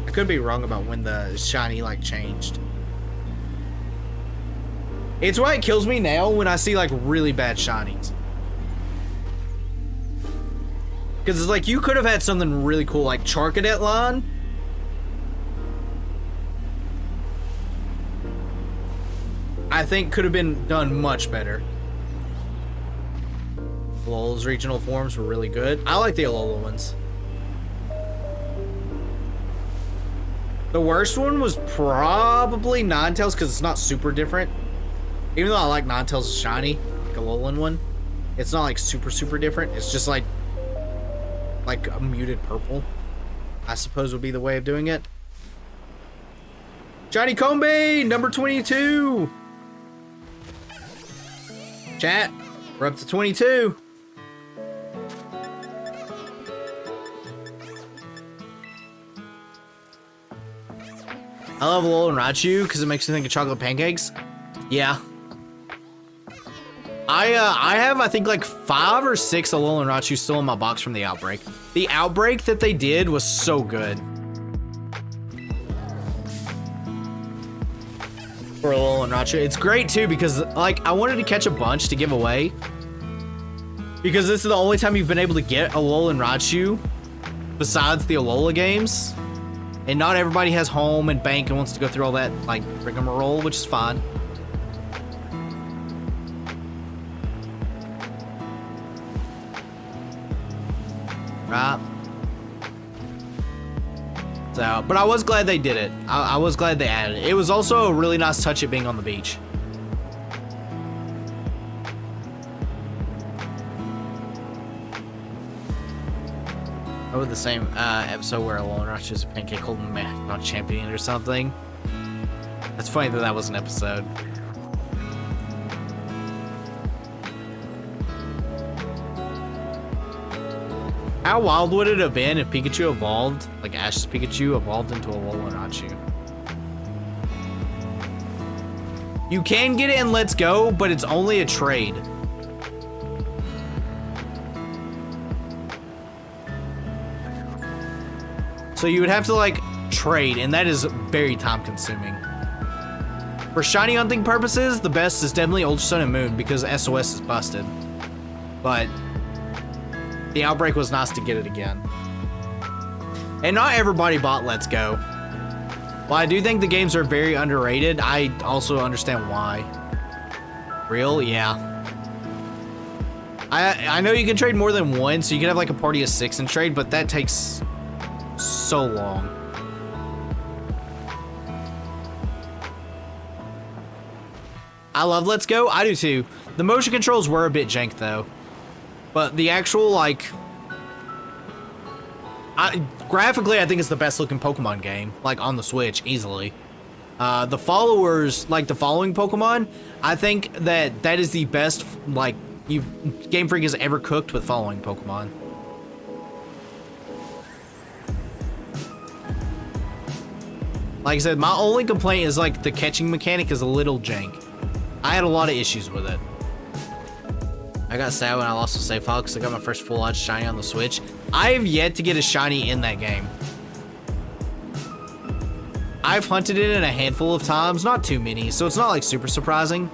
I could be wrong about when the shiny like changed. It's why it kills me now when I see like really bad shinies. Because it's like you could have had something really cool like Charcadet line. I think could have been done much better. Alola's regional forms were really good. I like the Alola ones. The worst one was probably Ninetales because it's not super different. Even though I like Ninetales' shiny, like a Alolan one, it's not like super different. It's just like a muted purple, I suppose would be the way of doing it. Shiny Combee, number 22. Chat, we're up to 22. I love Alolan Raichu because it makes me think of chocolate pancakes. Yeah. I have, I think, like 5 or 6 Alolan Raichu still in my box from the Outbreak. The Outbreak that they did was so good. For Alolan Raichu. It's great, too, because, like, I wanted to catch a bunch to give away. Because this is the only time you've been able to get Alolan Raichu besides the Alola games. And not everybody has home and bank and wants to go through all that, like, rigmarole, which is fine. Right. So, but I was glad they did it. I was glad they added it. It was also a really nice touch it being on the beach. Oh, the same episode where Alolan Raichu is a pancake holding not champion or something. That's funny that was an episode. How wild would it have been if Pikachu evolved, like Ash's Pikachu evolved into a Alolan? You can get it in Let's Go, but it's only a trade. So you would have to like trade, and that is very time consuming. For shiny hunting purposes, the best is definitely Ultra Sun and Moon because SOS is busted. But the Outbreak was nice to get it again. And not everybody bought Let's Go. While I do think the games are very underrated, I also understand why. Real? Yeah. I know you can trade more than one, so you can have like a party of 6 and trade, but that takes so long. I love Let's Go. I do too. The motion controls were a bit jank though. But the actual, like... graphically, I think it's the best looking Pokemon game. Like, on the Switch, easily. The followers, like the following Pokemon, I think that that is the best, like, Game Freak has ever cooked with following Pokemon. Like I said, my only complaint is, like, the catching mechanic is a little jank. I had a lot of issues with it. I got sad when I lost the save file because I got my first full-on shiny on the Switch. I have yet to get a shiny in that game. I've hunted it in a handful of times, not too many, so it's not like super surprising.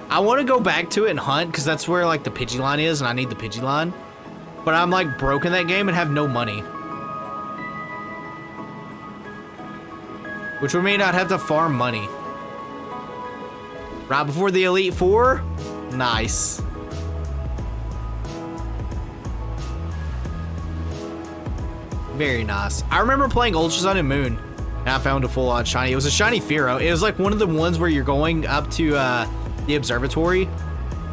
I want to go back to it and hunt because that's where like the Pidgeline is and I need the Pidgeline. But I'm like broke in that game and have no money. Which would mean I'd have to farm money. Right before the Elite Four? Nice. Very nice. I remember playing Ultra Sun and Moon, and I found a full-on shiny. It was a shiny Fearow. It was like one of the ones where you're going up to the observatory,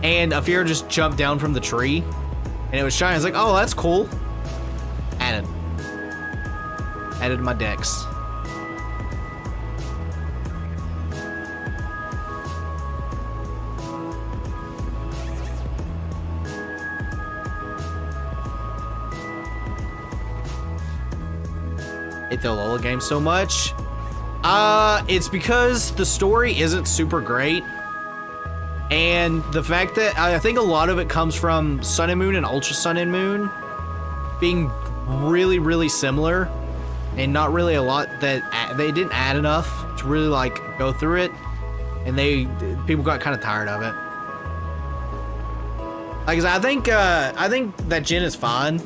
and a Fearow just jumped down from the tree, and it was shiny. I was like, oh, that's cool. Added to my decks. Hate the Alola game so much. It's because the story isn't super great. And the fact that I think a lot of it comes from Sun and Moon and Ultra Sun and Moon being really, really similar and not really a lot that they didn't add enough to really like go through it. And people got kind of tired of it. Like I think that gen is fine.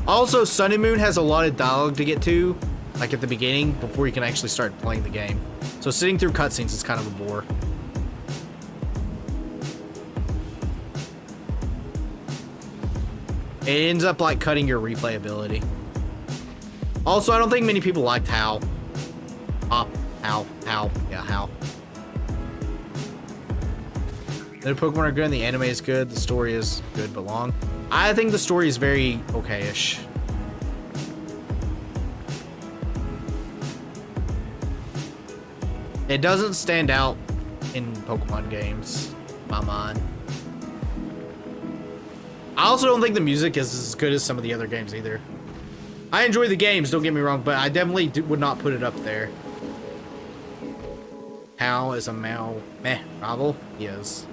Also, Sun and Moon has a lot of dialogue to get to, like at the beginning, before you can actually start playing the game. So sitting through cutscenes is kind of a bore. It ends up like cutting your replayability. Also, I don't think many people liked How. How. The Pokemon are good and the anime is good. The story is good but long. I think the story is very okay-ish. It doesn't stand out in Pokemon games, in my mind. I also don't think the music is as good as some of the other games either. I enjoy the games, don't get me wrong, but I definitely would not put it up there. How is a meh rival? He is.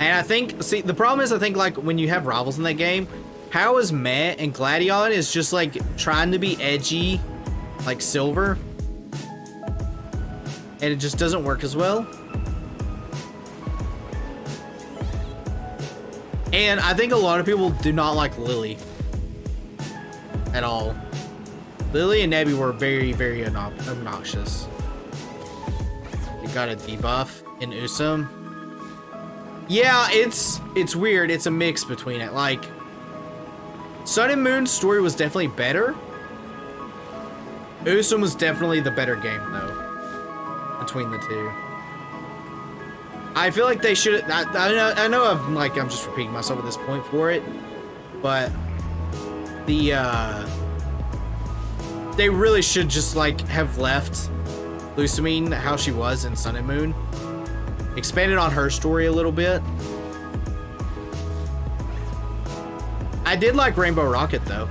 And I think, see, the problem is I think like when you have rivals in that game, How is meh and Gladion is just like trying to be edgy, like Silver. And it just doesn't work as well. And I think a lot of people do not like Lily at all. Lily and Nebby were very, very obnoxious. You got a debuff in Usum. Yeah, it's weird. It's a mix between it. Like, Sun and Moon's story was definitely better. Usum was definitely the better game, though, between the two. I feel like they should. I know I'm just repeating myself at this point for it, but they really should just like have left Lusamine how she was in Sun and Moon. expanded on her story a little bit. I did like Rainbow Rocket though.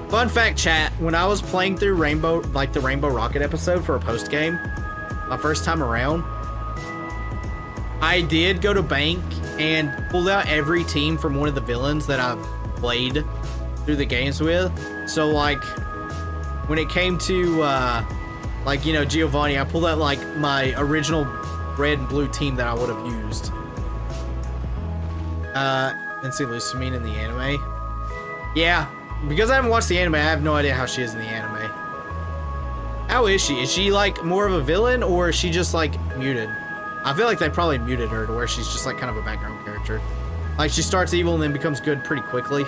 Fun fact, chat, when I was playing through Rainbow, like the Rainbow Rocket episode for a post game, my first time around, I did go to bank and pull out every team from one of the villains that I've played through the games with. So like, when it came to like, you know, Giovanni, I pulled out like my original red and blue team that I would have used. Nancy Lusamine in the anime. Yeah, because I haven't watched the anime, I have no idea how she is in the anime. How is she? Is she like more of a villain, or is she just like muted? I feel like they probably muted her to where she's just like kind of a background character. Like she starts evil and then becomes good pretty quickly.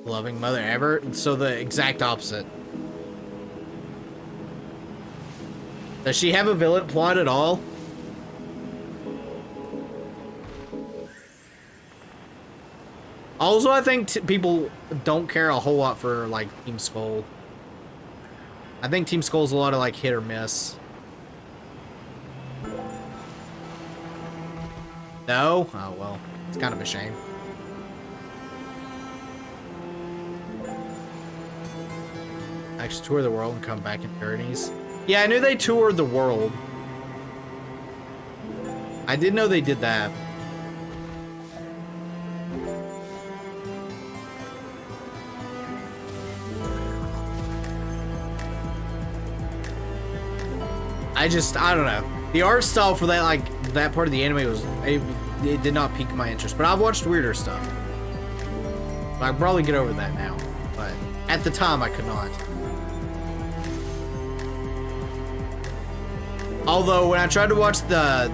Loving mother ever. So the exact opposite. Does she have a villain plot at all? Also, I think people don't care a whole lot for like Team Skull. I think Team Skull's a lot of like hit or miss. No? Oh well, it's kind of a shame. Actually tour the world and come back in Pyrenees. Yeah, I knew they toured the world. I did know they did that. I don't know. The art style for that, like, that part of the anime was, it did not pique my interest. But I've watched weirder stuff. I can probably get over that now. But at the time, I could not. Although, when I tried to watch the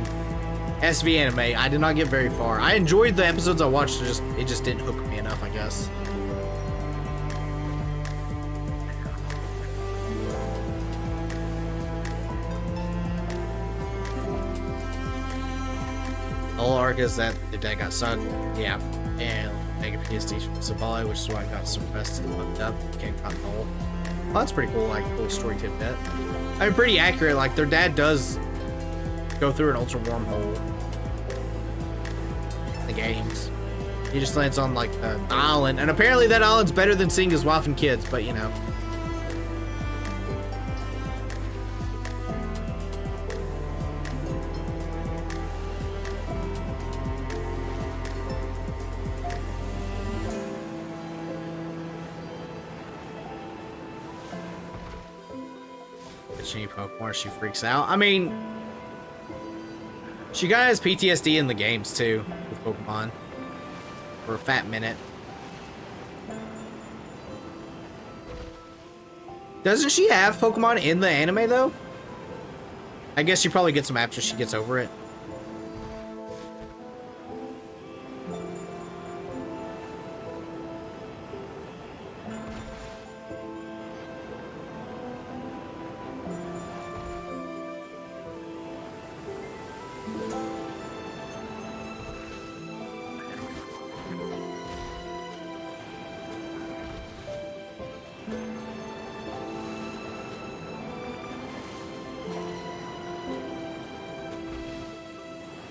SV anime, I did not get very far. I enjoyed the episodes I watched, it just didn't hook me enough, I guess. The whole arc is that the dad got sucked, yeah, and make a PSD from Sabali, which is why I got suppressed and fucked up, became cotton hole. Well, that's pretty cool, like, little story tidbit. I mean, pretty accurate, like, their dad does go through an ultra wormhole in the games. He just lands on, like, the island, and apparently that island's better than seeing his wife and kids, but, you know. Any Pokemon, she freaks out. I mean, she kind of has PTSD in the games too with Pokemon for a fat minute. Doesn't she have Pokemon in the anime though? I guess she probably gets them after she gets over it.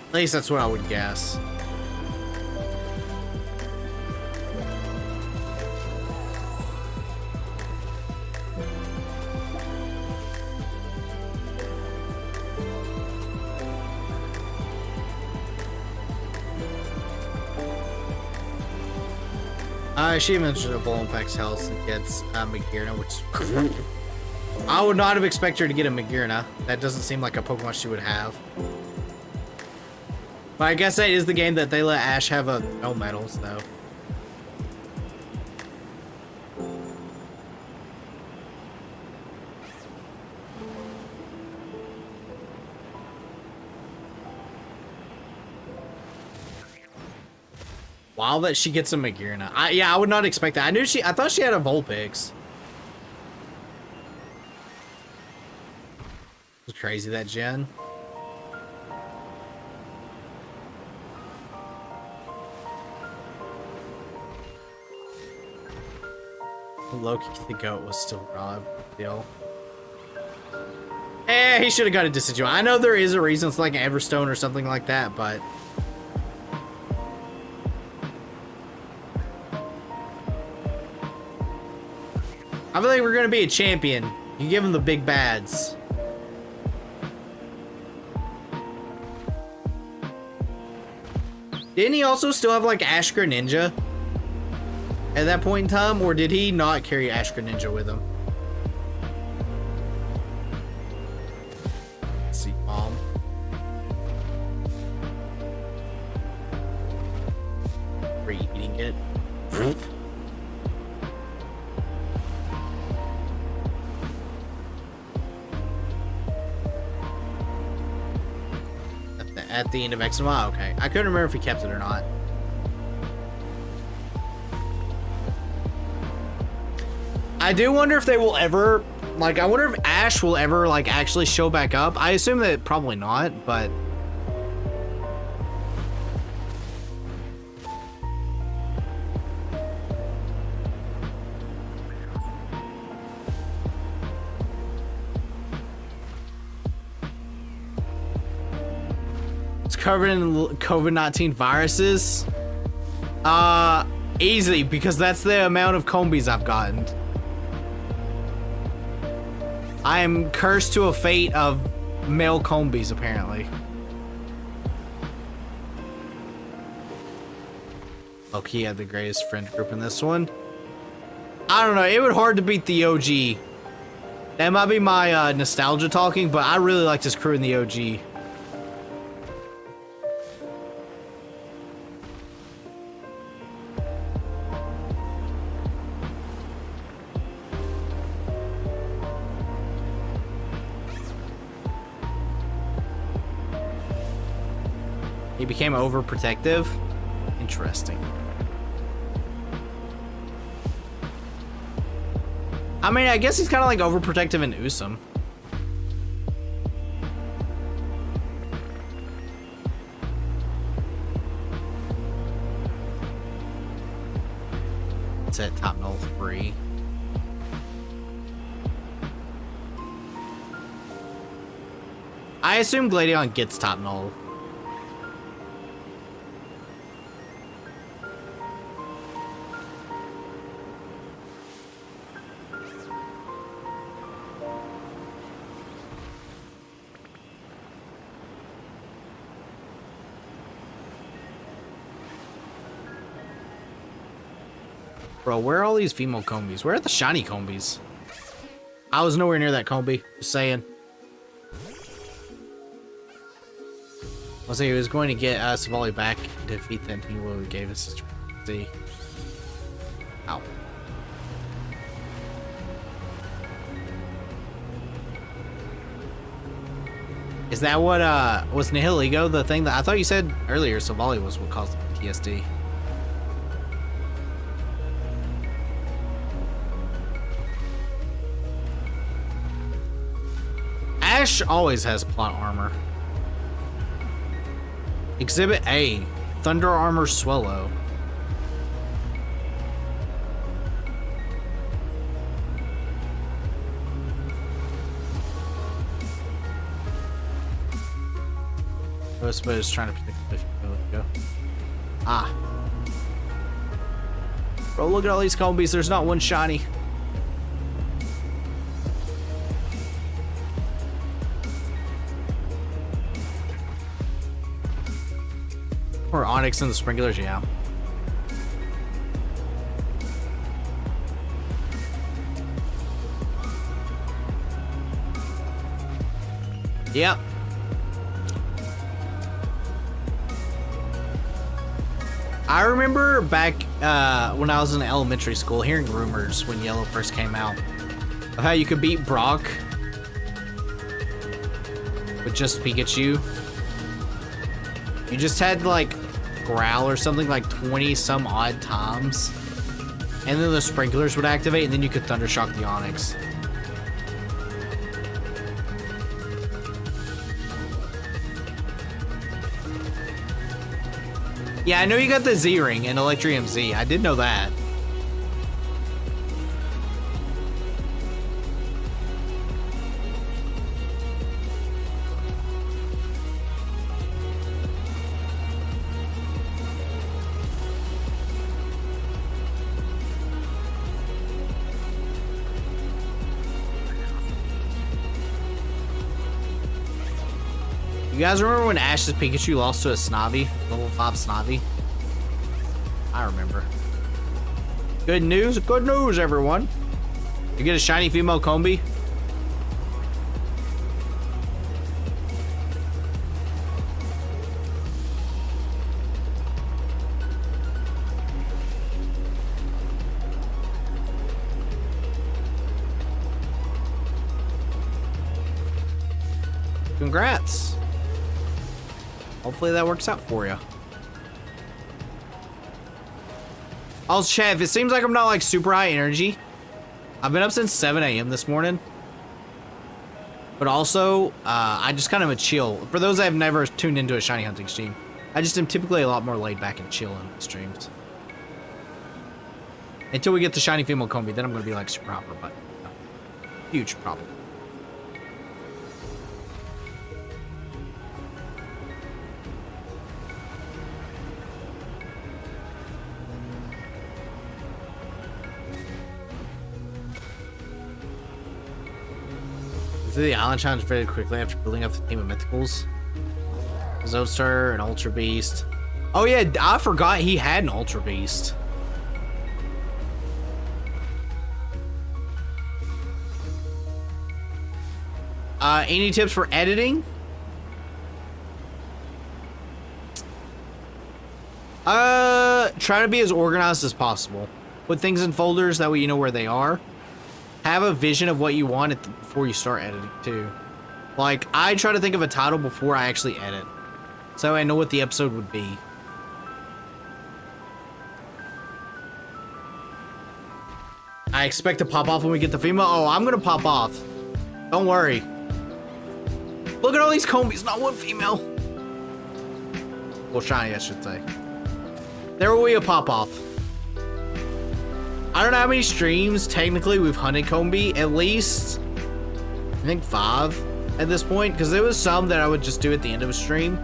At least that's what I would guess. She mentioned a Bull impacts health and gets Magearna, which I would not have expected her to get a Magearna. That doesn't seem like a Pokemon she would have. But I guess that is the game that they let Ash have a no medals, though. Wow, that she gets a Magearna. Yeah, I would not expect that. I thought she had a Vulpix. It's crazy, that gen. Loki the goat was still Rob. Deal. He should have got a deciduous. I know there is a reason it's like an Everstone or something like that, but I feel like we're gonna be a champion. You give him the big bads. Didn't he also still have like Ashka Ninja at that point in time, or did he not carry Ashka Ninja with him? Let's see, Mom. Reeating it. At the end of X and Y, okay. I couldn't remember if he kept it or not. I do wonder if they will ever, like, I wonder if Ash will ever, like, actually show back up. I assume that probably not, but covered in COVID-19 viruses? Easily, because that's the amount of Combees I've gotten. I am cursed to a fate of male Combees, apparently. Loki had the greatest friend group in this one. I don't know, it would hard to beat the OG. That might be my nostalgia talking, but I really like this crew in the OG. He became overprotective. Interesting. I mean, I guess he's kind of like overprotective in Usum. It's at top null 3. I assume Gladion gets top null. Bro, where are all these female Combees? Where are the shiny Combees? I was nowhere near that Combee. Just saying. I'll say he was going to get Savali back and defeat them. He literally gave us his see. Ow. Is that what was Nihiligo the thing that I thought you said earlier? Savali was what caused the PTSD. Ash always has plot armor. Exhibit A, Thunder Armor Swallow. I suppose trying to protect the fish. Go. Ah. Bro, look at all these Combees. There's not one shiny. Or Onyx and the sprinklers, yeah. Yep. I remember back when I was in elementary school hearing rumors when Yellow first came out of how you could beat Brock with just Pikachu. You just had to like growl or something like 20 some odd times, and then the sprinklers would activate, and then you could Thundershock the Onyx. Yeah, I know you got the Z-Ring and Electrium Z. I did know that. guys remember when Ash's Pikachu lost to a Snobby? Level 5 Snobby? I remember. Good news, everyone. You get a shiny female Combee. Congrats. Hopefully that works out for you. Also, chat, if it seems like I'm not like super high energy, I've been up since 7 a.m. this morning. But also, I just kind of a chill. For those that have never tuned into a shiny hunting stream, I just am typically a lot more laid back and chill in the streams. Until we get the shiny female Combee, then I'm going to be like super hyper, but no. Huge problem. Through the island challenge very quickly after building up the team of mythicals. Zoadstar, an Ultra Beast. Oh yeah, I forgot he had an Ultra Beast. Any tips for editing? Try to be as organized as possible. Put things in folders, that way you know where they are. Have a vision of what you want before you start editing too. Like, I try to think of a title before I actually edit, so I know what the episode would be. I expect to pop off when we get the female. Oh, I'm gonna pop off. Don't worry. Look at all these Combees, not one female. Well, shiny, I should say. There will be a pop off. I don't know how many streams technically we've hunted Combee. At least, I think 5 at this point, because there was some that I would just do at the end of a stream.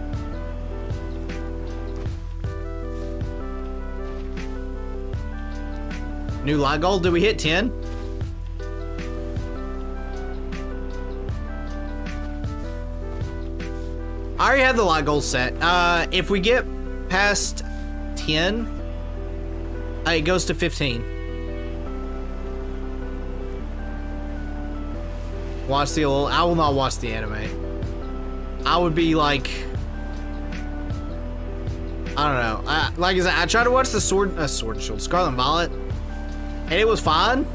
New light goal, did we hit 10? I already had the light goal set. If we get past 10, it goes to 15. Watch the old. I will not watch the anime. I would be like, I don't know. Like I said, I tried to watch the Sword and Shield, Scarlet and Violet, and it was fine.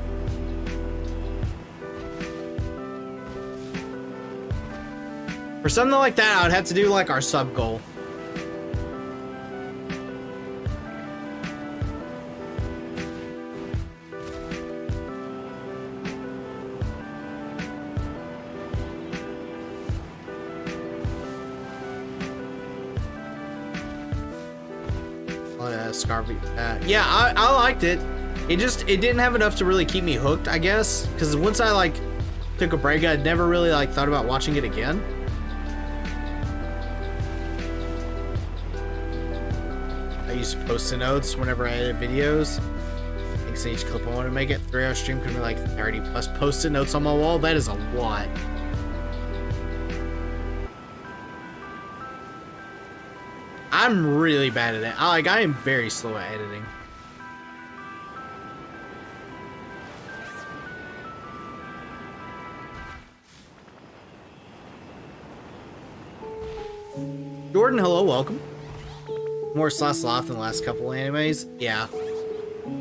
For something like that, I would have to do like our sub goal. Yeah, I liked it. It didn't have enough to really keep me hooked, I guess. Because once I like took a break, I'd never really like thought about watching it again. I used post-it notes whenever I edit videos. I think so each clip I want to make it 3-hour stream could be like 30 plus post-it notes on my wall. That is a lot. I'm really bad at it. I am very slow at editing. Jordan, hello, welcome. More Slash Loft than the last couple animes. Yeah.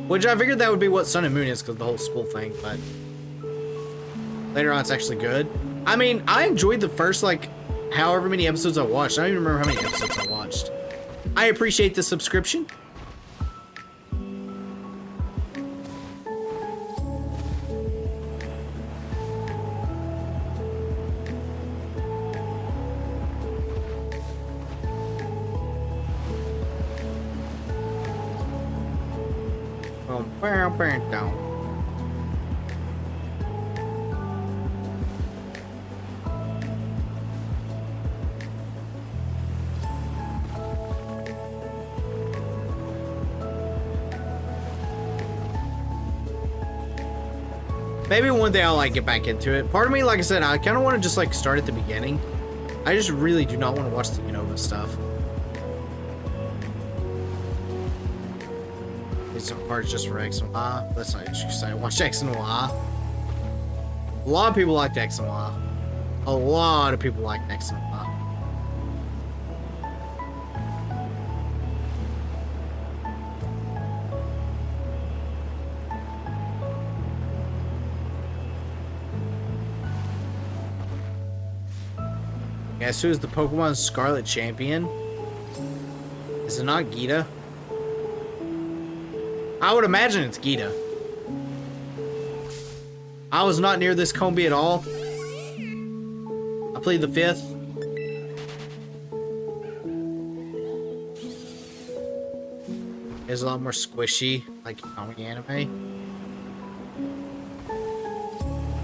Which I figured that would be what Sun and Moon is because of the whole school thing, but later on it's actually good. I mean, I enjoyed the first, like, however many episodes I watched. I don't even remember how many episodes I watched. I appreciate the subscription. Down. Maybe one day I'll like get back into it. Part of me, like I said, I kind of want to just like start at the beginning I just really do not want to watch the Unova stuff. Some parts just for X and Y. That's not what you say. Watch X and Y. A lot of people like X and Y. A lot of people like X and Y. Guess who's the Pokemon Scarlet Champion? Is it not Gita? I would imagine it's Gita. I was not near this Combee at all. I played the 5th. It's a lot more squishy, like comic anime.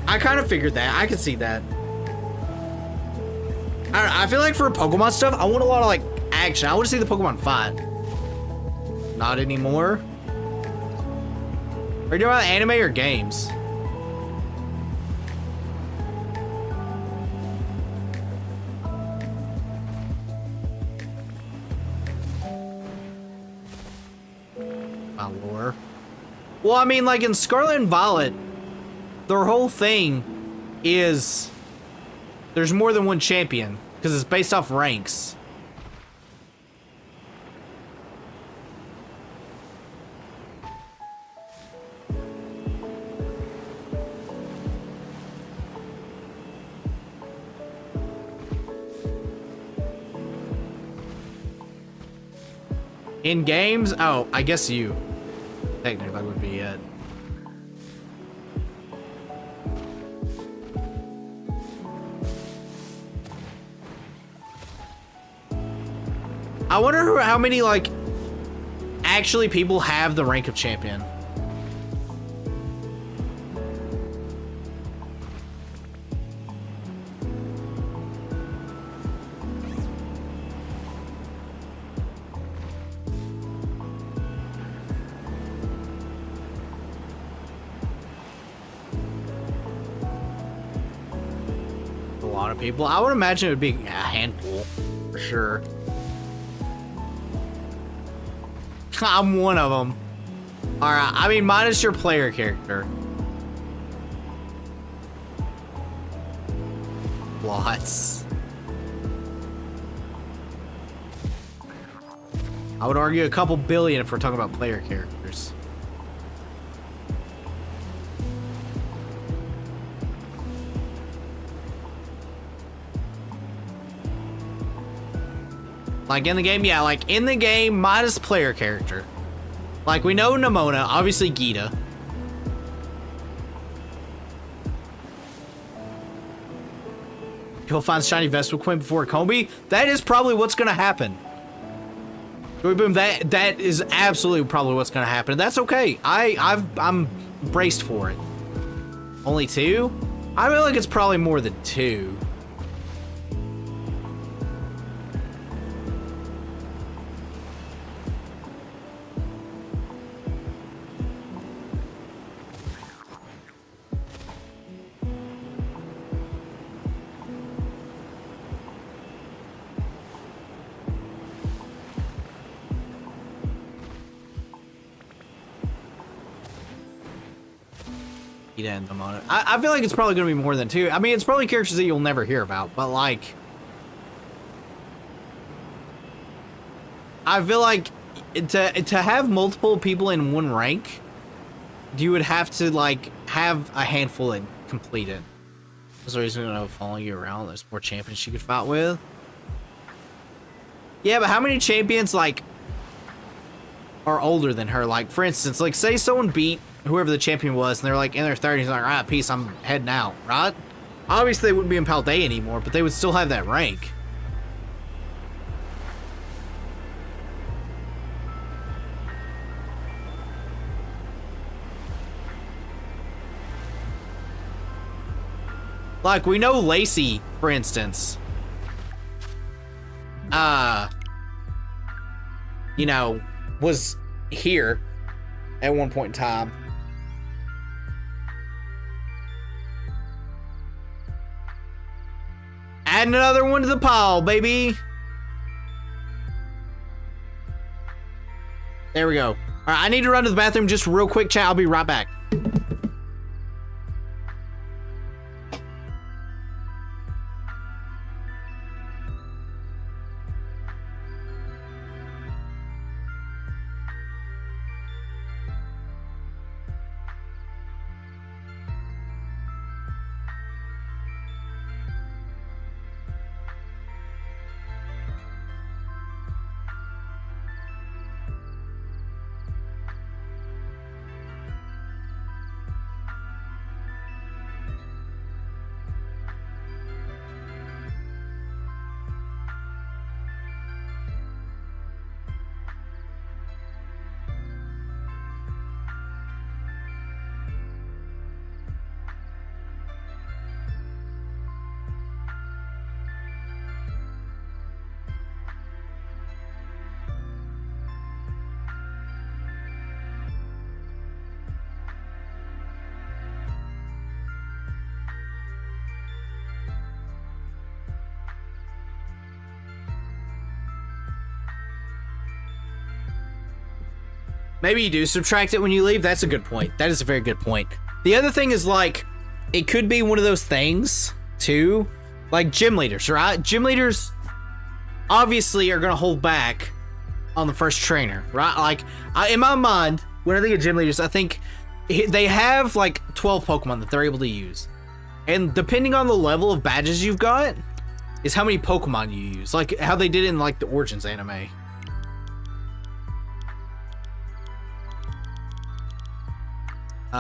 I kind of figured that. I could see that. I don't know, I feel like for Pokemon stuff, I want a lot of like action. I want to see the Pokemon fight. Not anymore. Are you doing about anime or games? My lore. Well, I mean, like in Scarlet and Violet, their whole thing is there's more than one champion because it's based off ranks. In games? Oh, I guess you. Technically would be it. I wonder how many, like, actually people have the rank of champion. A lot of people. I would imagine it would be a handful, for sure. I'm one of them. Alright, I mean, minus your player character. Lots. I would argue a couple billion if we're talking about player characters. Like in the game, yeah, like in the game, minus player character. Like we know Nimona, obviously Gita. He'll find shiny Vespiquen before Combee. That is probably what's gonna happen. Boom, that is absolutely probably what's gonna happen. That's okay. I'm braced for it. Only 2? I feel like it's probably more than 2. I feel like it's probably gonna be more than 2. I mean, it's probably characters that you'll never hear about, but like, I feel like to have multiple people in one rank, you would have to like have a handful and complete it. That's the reason I'm following you around. There's more champions you could fight with. Yeah, but how many champions like are older than her? Like, for instance, like say someone beat whoever the champion was, and they're like in their 30s, like, all right, peace, I'm heading out, right? Obviously, they wouldn't be in Paldea anymore, but they would still have that rank. Like, we know Lacey, for instance. You know, was here at one point in time. Adding another one to the pile, baby. There we go. All right, I need to run to the bathroom just real quick, chat. I'll be right back. Maybe you do subtract it when you leave. That's a good point. That is a very good point. The other thing is, like, it could be one of those things, too. Like, gym leaders, right? Gym leaders obviously are going to hold back on the first trainer, right? Like, in my mind, when I think of gym leaders, I think they have, like, 12 Pokemon that they're able to use. And depending on the level of badges you've got, is how many Pokemon you use. Like, how they did in, like, the Origins anime. All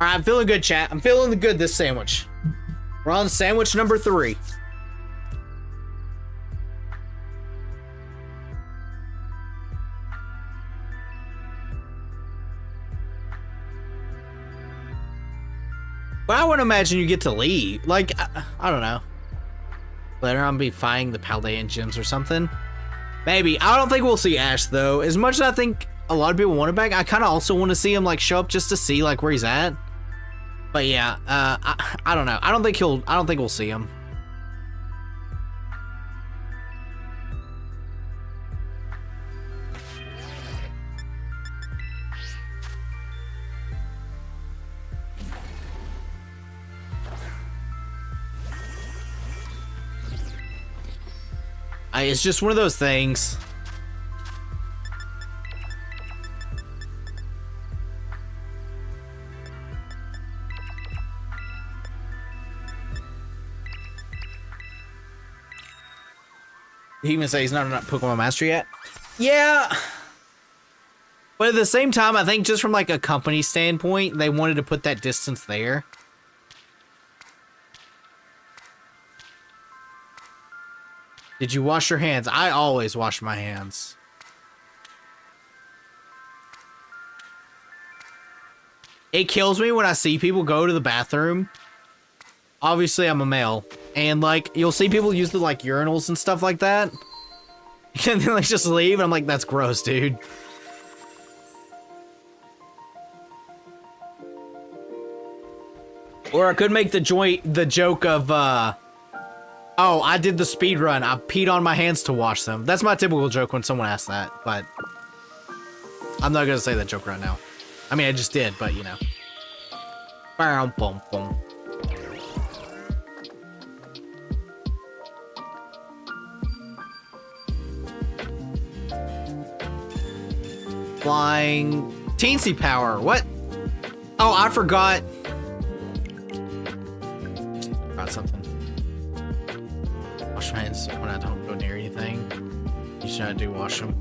right, I'm feeling good, chat. I'm feeling good this sandwich. We're on sandwich number 3. But I wouldn't imagine you get to leave. Like, I don't know. Later on, be fighting the Paldean gyms or something. Maybe. I don't think we'll see Ash, though. As much as I think a lot of people want it back, I kind of also want to see him, like, show up just to see, like, where he's at. But yeah, I don't know. I don't think we'll see him. It's just one of those things. Did he even say he's not a Pokemon Master yet? Yeah. But at the same time, I think just from like a company standpoint, they wanted to put that distance there. Did you wash your hands? I always wash my hands. It kills me when I see people go to the bathroom. Obviously, I'm a male. And, like, you'll see people use the, like, urinals and stuff like that. And then, like, just leave. And I'm like, that's gross, dude. Or I could make the joke of, oh, I did the speed run. I peed on my hands to wash them. That's my typical joke when someone asks that, but I'm not gonna say that joke right now. I mean, I just did, but you know. Boom, boom, boom. Flying teensy power. What? Oh, I forgot. Forgot something. Wash my hands when I don't go near anything. Usually I do wash them.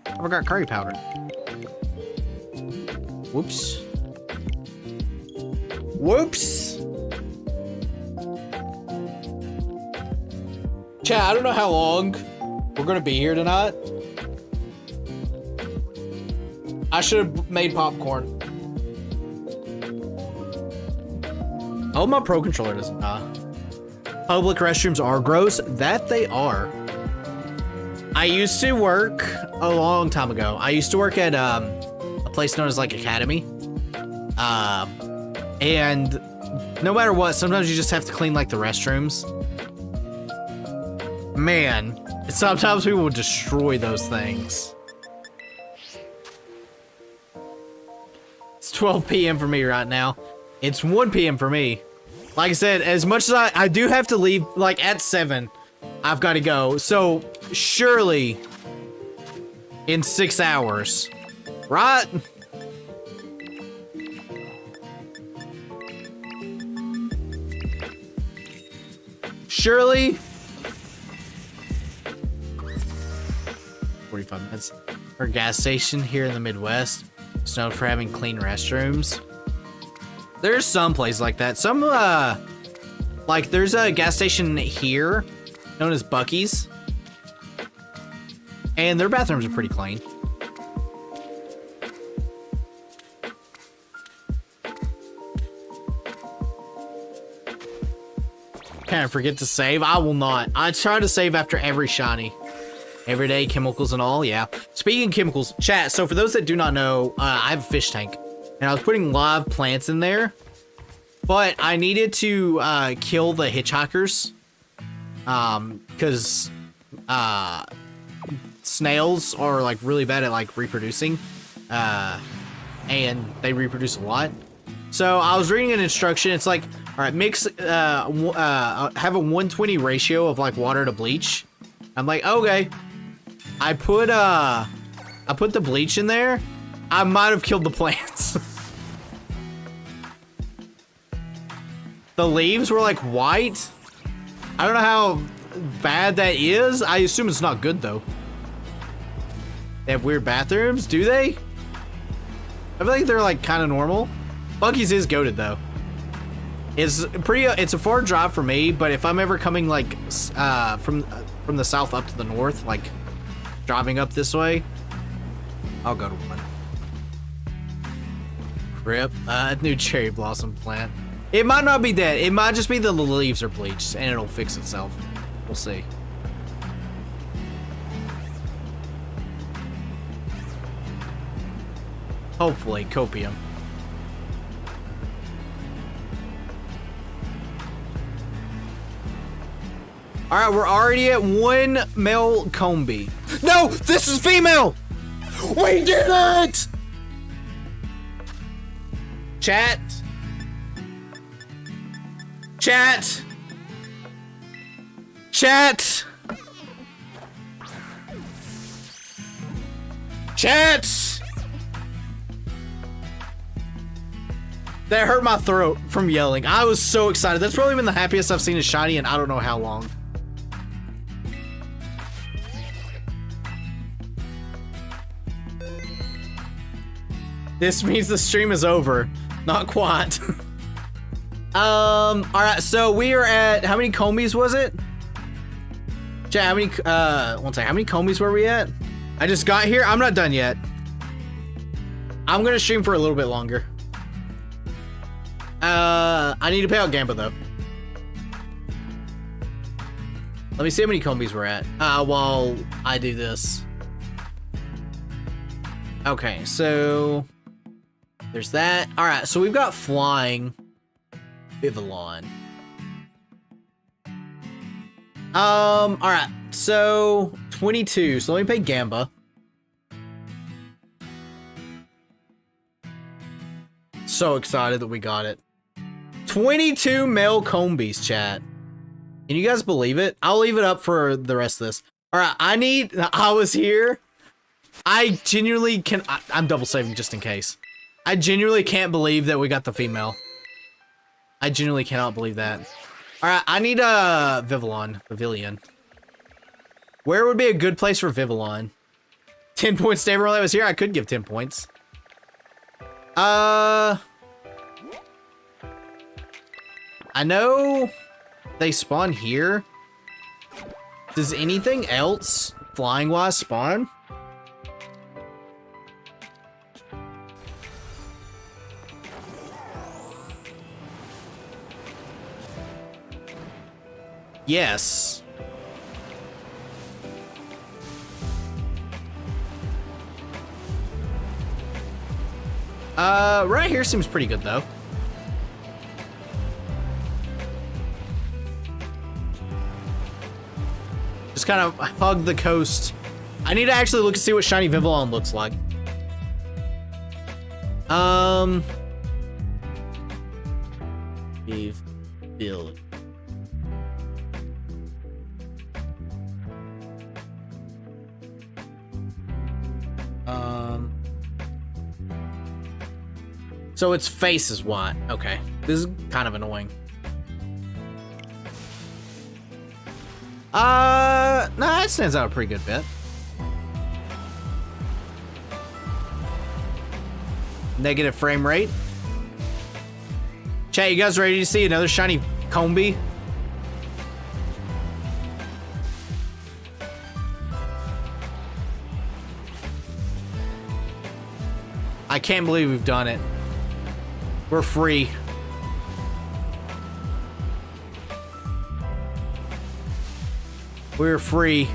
I forgot curry powder. Whoops. Whoops. Chat, I don't know how long we're gonna be here tonight. I should have made popcorn. Oh, my Pro Controller doesn't die. Public restrooms are gross. That they are. I used to work a long time ago. I used to work at a place known as like Academy. And no matter what, sometimes you just have to clean like the restrooms. Man, sometimes we will destroy those things. It's 12 p.m. for me right now. It's 1 p.m. for me. Like I said, as much as I do have to leave, like at 7, I've got to go. So surely in 6 hours, right? Surely 45 minutes. Our gas station here in the Midwest is known for having clean restrooms. There's some places like that. Some, like there's a gas station here known as Buc-ee's. And their bathrooms are pretty clean. Can I forget to save? I will not. I try to save after every shiny. Everyday chemicals and all, yeah. Speaking of chemicals, chat, so for those that do not know, I have a fish tank. And I was putting live plants in there. But I needed to kill the hitchhikers. Because snails are like really bad at like reproducing. And they reproduce a lot. So I was reading an instruction. It's like, all right, mix, have a 120 ratio of like water to bleach. I'm like, okay. I put the bleach in there. I might have killed the plants. The leaves were like white. I don't know how bad that is. I assume it's not good though. They have weird bathrooms, do they? I feel like they're like kind of normal. Buc-ee's is goated though. It's a far drive for me, but if I'm ever coming like from the south up to the north, like driving up this way, I'll go to one. Rip, new cherry blossom plant. It might not be dead. It might just be the leaves are bleached and it'll fix itself. We'll see. Hopefully, copium. All right, we're already at 1 male Combee. No, this is female. We did it. Chat. Chat. Chat. Chat. That hurt my throat from yelling. I was so excited. That's probably been the happiest I've seen a shiny in I don't know how long. This means the stream is over. Not quite. All right, so we are at, how many Combees was it? Chat, how many, one second, how many Combees were we at? I just got here. I'm not done yet. I'm gonna stream for a little bit longer. I need to pay out Gamba though. Let me see how many Combees we're at, while I do this. Okay, so there's that. All right, so we've got flying Vivillon. All right, so 22. So let me pay Gamba. So excited that we got it. 22 male Combees, chat. Can you guys believe it? I'll leave it up for the rest of this. All right, I was here. I genuinely can, I'm double saving just in case. I genuinely can't believe that we got the female. I genuinely cannot believe that. All right, I need a Pavilion. Where would be a good place for Vivillon? 10 points to everyone that was here. I could give 10 points. I know they spawn here. Does anything else flying wise spawn? Yes. Right here seems pretty good though. Just kind of hug the coast. I need to actually look and see what shiny Vivillon looks like. Build. So its face is white. Okay, this is kind of annoying. Nah, it stands out a pretty good bit. Negative frame rate. Chat, you guys ready to see another shiny Combee? I can't believe we've done it. We're free. We're free.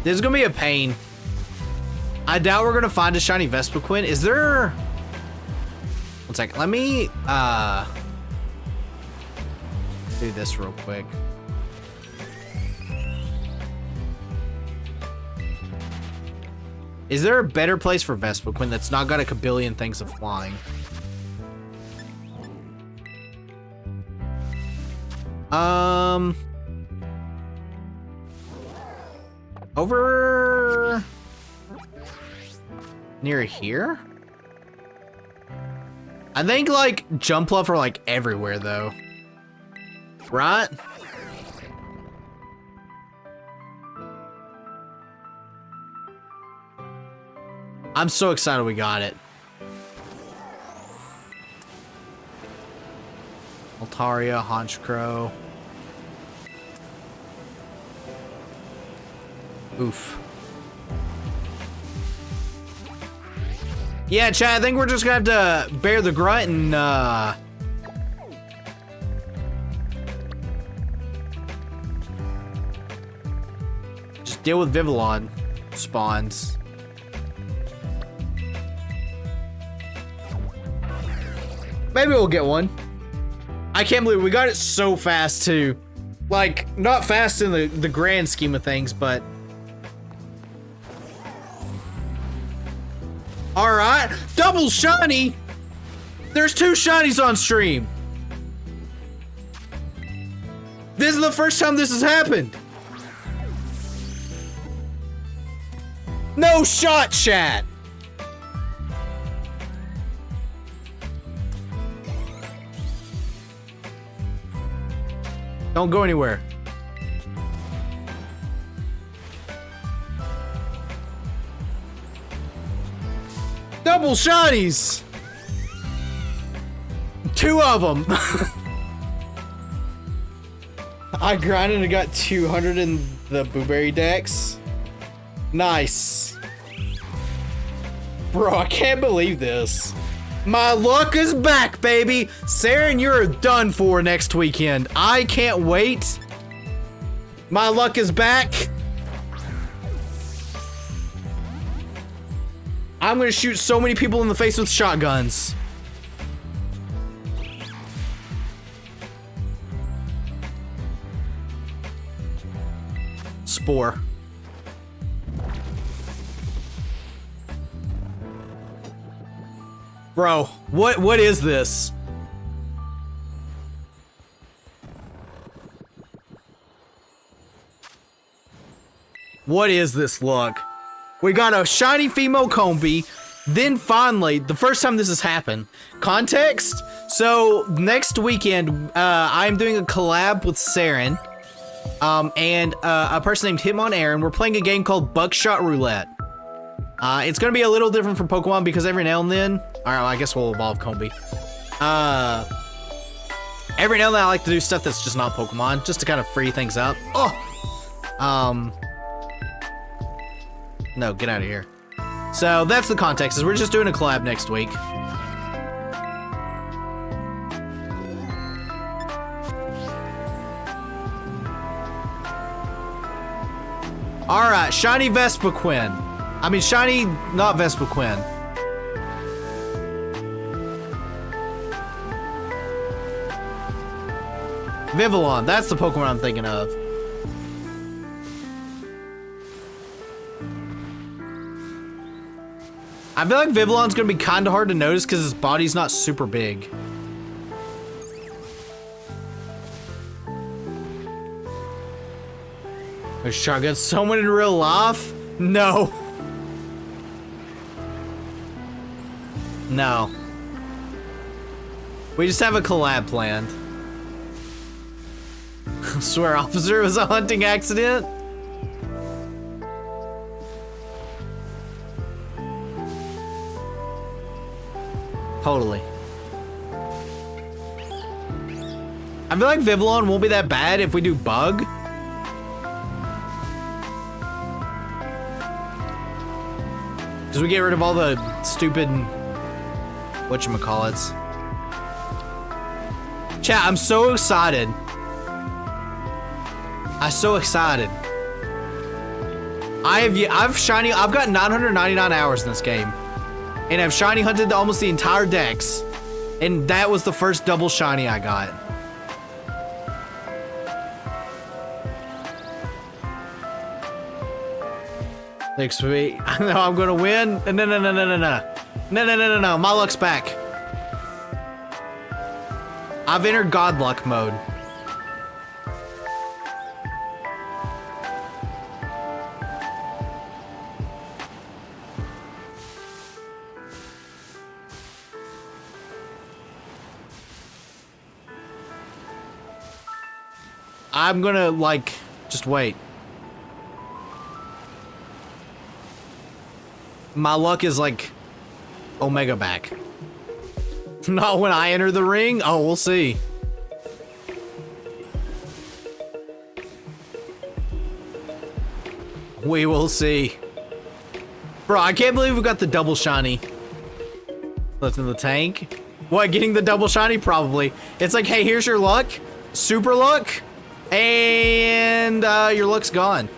This is gonna be a pain. I doubt we're gonna find a shiny Vespiquen. Is there... One second, let me do this real quick. Is there a better place for Vespiquen that's not got a kabillion things of flying? Over near here? I think like Jumpluff are like everywhere though. Right? I'm so excited we got it. Altaria, Honchkrow. Oof. Yeah, Chad, I think we're just gonna have to bear the grunt and, just deal with Vivillon spawns. Maybe we'll get one. I can't believe we got it so fast, too. Like, not fast in the grand scheme of things, but... Alright, double shiny! There's 2 shinies on stream! This is the first time this has happened! No shot, chat! Don't go anywhere. Double shinies! 2 of them! I grinded and got 200 in the Blueberry Dex. Nice. Bro, I can't believe this. My luck is back, baby! Saren, you're done for next weekend. I can't wait. My luck is back. I'm gonna shoot so many people in the face with shotguns. Spore. Bro, what is this? What is this look? We got a shiny female Combee, then finally, the first time this has happened. Context? So, next weekend, I'm doing a collab with Saren, and a person named Hitmonaaron. We're playing a game called Buckshot Roulette. It's gonna be a little different from Pokemon because every now and then, alright, well, I guess we'll evolve Combee. Every now and then I like to do stuff that's just not Pokemon, just to kind of free things up. Oh! No, get out of here. So that's the context, is we're just doing a collab next week. Alright, shiny Vespiquen. I mean, shiny, not Vespiquen. Vivillon, that's the Pokemon I'm thinking of. I feel like Vivillon's gonna be kinda hard to notice because his body's not super big. Let's try to get someone in real life? No. No. We just have a collab planned. I swear, officer, it was a hunting accident. Totally. I feel like Vivillon won't be that bad if we do bug. Because we get rid of all the stupid whatchamacallits. Chat, I'm so excited. I'm so excited. I've got 999 hours in this game. And I've shiny hunted almost the entire dex. And that was the first double shiny I got. Next week, I know I'm gonna win. No. My luck's back. I've entered Godluck mode. I'm gonna, like, just wait. My luck is, like, Omega back. Not when I enter the ring? Oh, we'll see. We will see. Bro, I can't believe we got the double shiny left in the tank. What, getting the double shiny? Probably. It's like, hey, here's your luck. Super luck. And your luck's gone.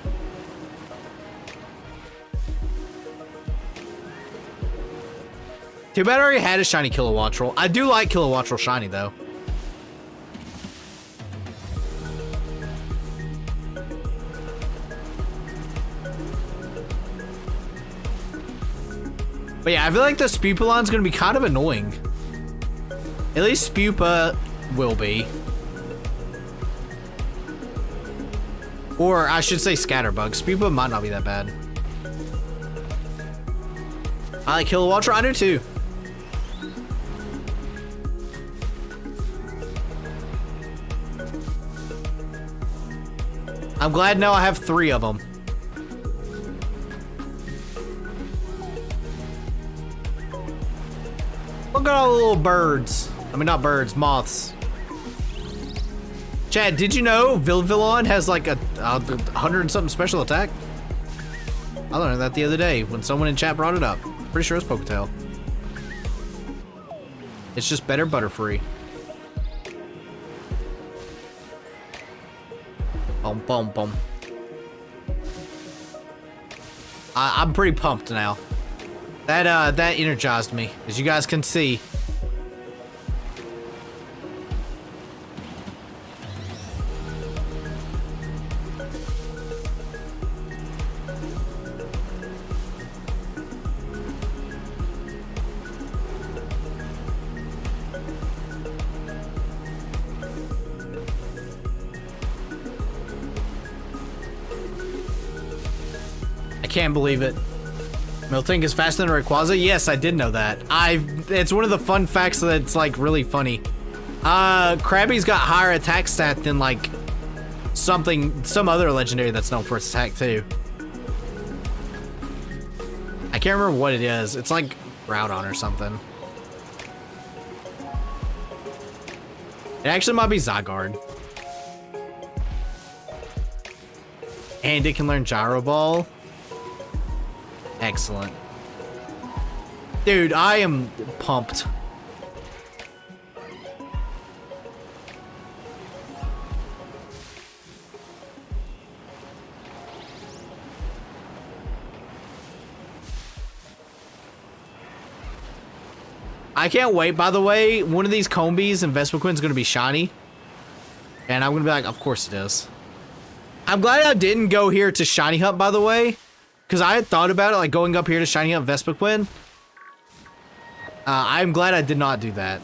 Too bad I already had a shiny Kilowattrel. I do like Kilowattrel shiny though. But yeah, I feel like the Spupulon's gonna be kind of annoying. At least Spupa will be. Or I should say Scatterbug. Spupa might not be that bad. I like Kilowattrel. I do too. I'm glad now I have 3 of them. Look at all the little birds. I mean, not birds, moths. Chad, did you know Vivillon has like a 100 and something special attack? I learned that the other day when someone in chat brought it up. Pretty sure it's Poketail. It's just better Butterfree. Boom, boom, boom. I'm pretty pumped now. That energized me, as you guys can see. I can't believe it. Miltank is faster than Rayquaza? Yes, I did know that. It's one of the fun facts that's like really funny. Krabby's got higher attack stat than like some other legendary that's known for its attack too. I can't remember what it is. It's like Groudon or something. It actually might be Zygarde. And it can learn Gyro Ball. Excellent. Dude, I am pumped. I can't wait, by the way. One of these Combees and Vespiquen's gonna be shiny. And I'm gonna be like, of course it is. I'm glad I didn't go here to shiny hunt, by the way. Because I had thought about it, like going up here to shiny hunt Vespiquen. I'm glad I did not do that.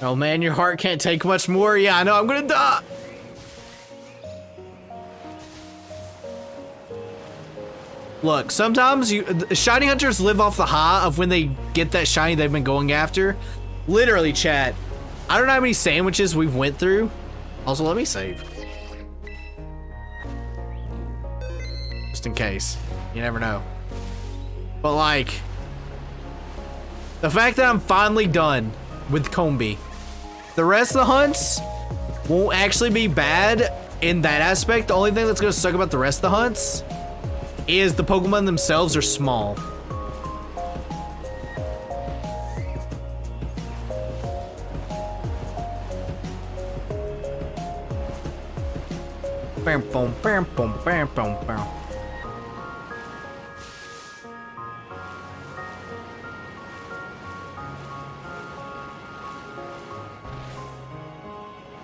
Oh man, your heart can't take much more. Yeah, I know, I'm gonna die. Look, sometimes shiny hunters live off the high of when they get that shiny they've been going after. Literally, chat. I don't know how many sandwiches we've went through. Also, let me save. Just in case. You never know. But like, the fact that I'm finally done with Combee. The rest of the hunts won't actually be bad in that aspect. The only thing that's gonna suck about the rest of the hunts is the Pokemon themselves are small. Bam, boom, bam, boom, bam, boom, bam.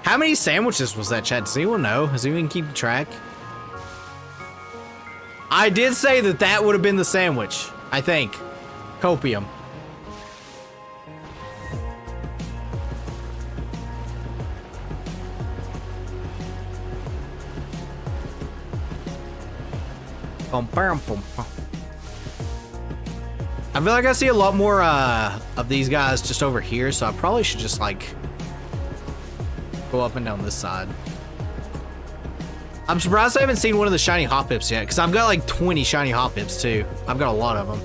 How many sandwiches was that, chat? Does anyone know? Does anyone keep track? I did say that that would have been the sandwich, I think. Copium. I feel like I see a lot more of these guys just over here, so I probably should just like go up and down this side. I'm surprised I haven't seen one of the shiny Hoppips yet, because I've got like 20 shiny Hoppips too. I've got a lot of them.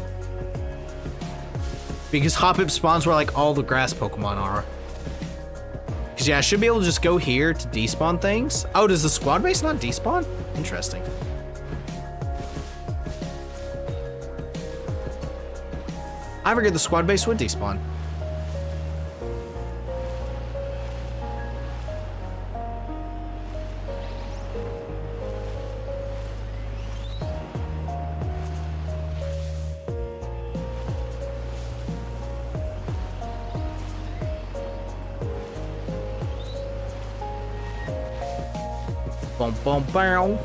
Because Hoppip spawns where like all the grass Pokemon are. Because yeah, I should be able to just go here to despawn things. Oh, does the squad base not despawn? Interesting. I figured the squad base would despawn. Boom, boom, boom.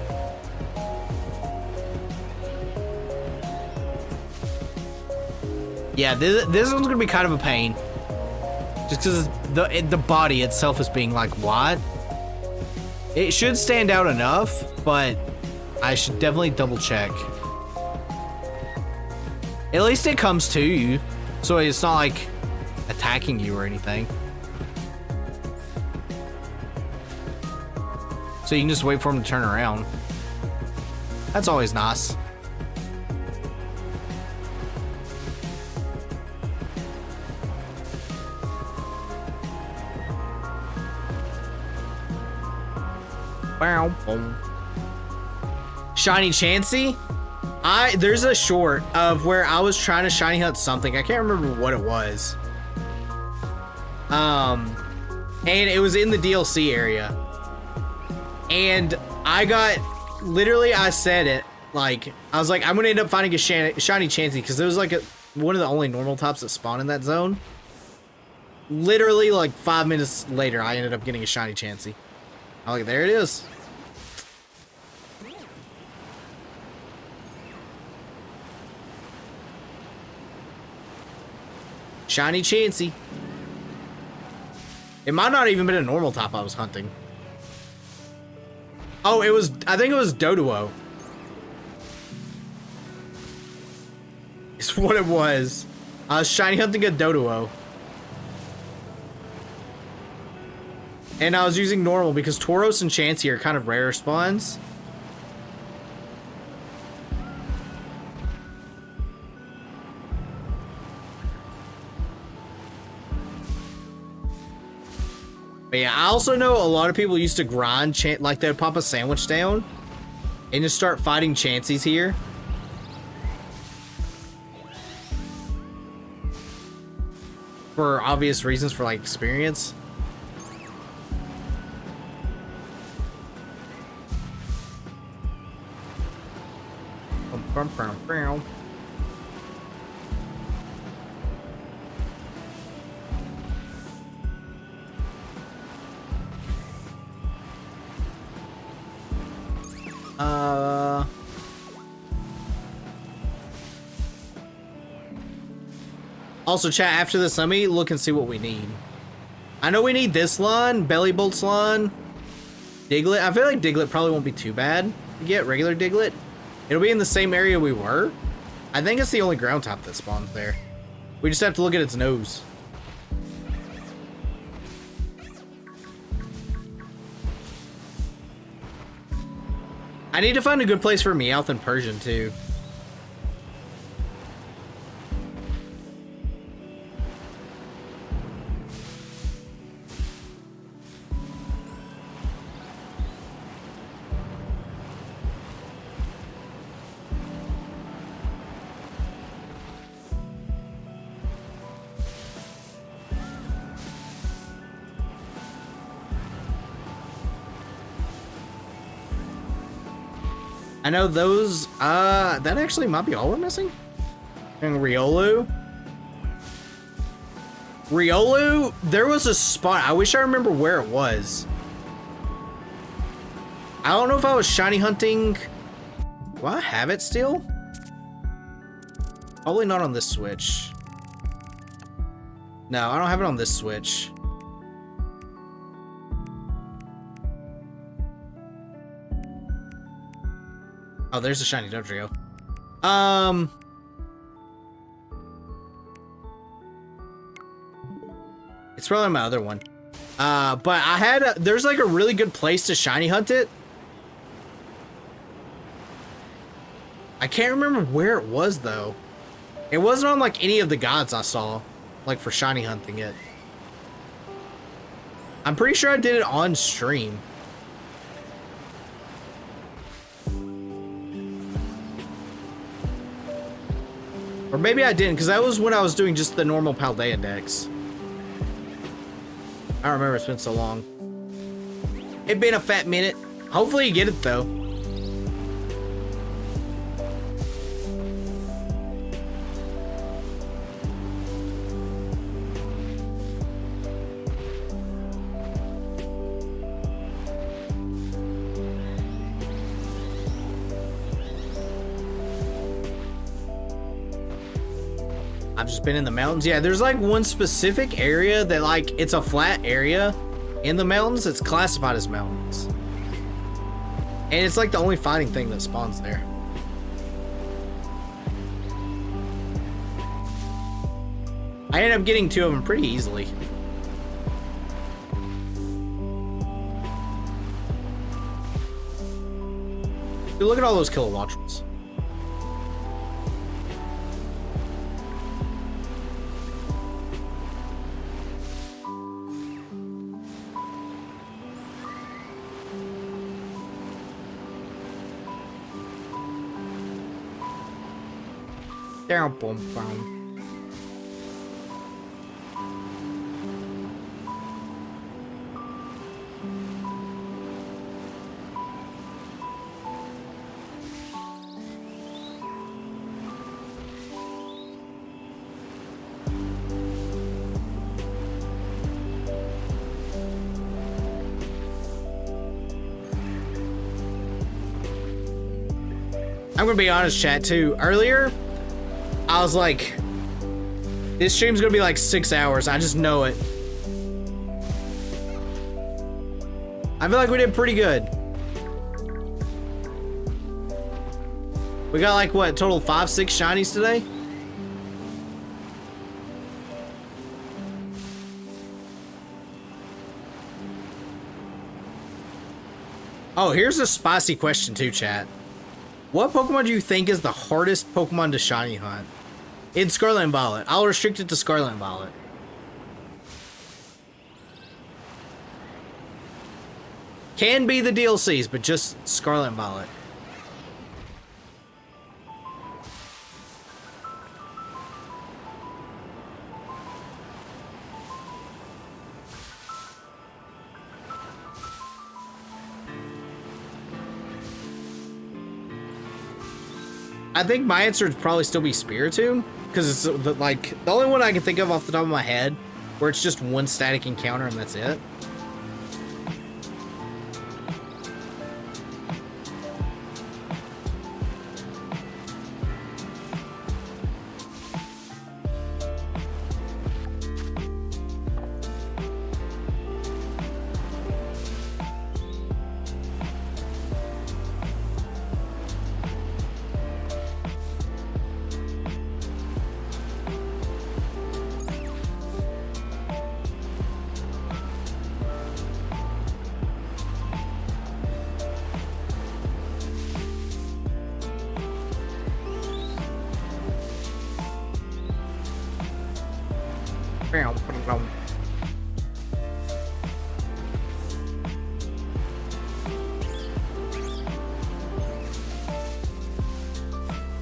Yeah, this one's gonna be kind of a pain. Just because the body itself is being like, what? It should stand out enough, but I should definitely double check. At least it comes to you, so it's not like attacking you or anything. So you can just wait for him to turn around. That's always nice. Shiny Chansey? There's a short of where I was trying to shiny hunt something. I can't remember what it was. And it was in the DLC area. And I got, literally I said it, like, I was like, I'm gonna end up finding a shiny Chansey, because there was like one of the only normal types that spawn in that zone. Literally like 5 minutes later, I ended up getting a shiny Chansey. I'm like, there it is. Shiny Chansey. It might not even been a normal type I was hunting. Oh, it was, I think it was Doduo. It's what it was. I was shiny hunting a Doduo. And I was using normal because Tauros and Chansey are kind of rare spawns. But yeah, I also know a lot of people used to grind, like they'd pop a sandwich down and just start fighting Chanseys here. For obvious reasons, for like experience. Also, chat, after this, let me look and see what we need. I know we need this line, Belly Bolt's line, Diglett. I feel like Diglett probably won't be too bad to get, regular Diglett. It'll be in the same area we were. I think it's the only ground type that spawns there. We just have to look at its nose. I need to find a good place for Meowth and Persian, too. I know those, that actually might be all we're missing. And Riolu. Riolu, there was a spot, I wish I remember where it was. I don't know if I was shiny hunting. Do I have it still? Probably not on this Switch. No, I don't have it on this Switch. Oh, there's a shiny Dodrio. It's probably my other one. But I had there's like a really good place to shiny hunt it. I can't remember where it was though. It wasn't on like any of the gods I saw, like for shiny hunting it. I'm pretty sure I did it on stream. Or maybe I didn't, because that was when I was doing just the normal Paldea decks. I don't remember, it's been so long. It's been a fat minute. Hopefully you get it, though. I've just been in the mountains. Yeah, there's like one specific area that like, it's a flat area in the mountains. It's classified as mountains. And it's like the only fighting thing that spawns there. I ended up getting 2 of them pretty easily. Dude, look at all those kilowatts. Down, boom, boom. I'm gonna be honest, chat, too. Earlier, I was like, this stream's gonna be like 6 hours. I just know it. I feel like we did pretty good. We got like, what, total 5, 6 shinies today? Oh, here's a spicy question too, chat. What Pokemon do you think is the hardest Pokemon to shiny hunt? In Scarlet and Violet. I'll restrict it to Scarlet and Violet. Can be the DLCs, but just Scarlet and Violet. I think my answer would probably still be Spiritomb, because it's like the only one I can think of off the top of my head where it's just one static encounter and that's it.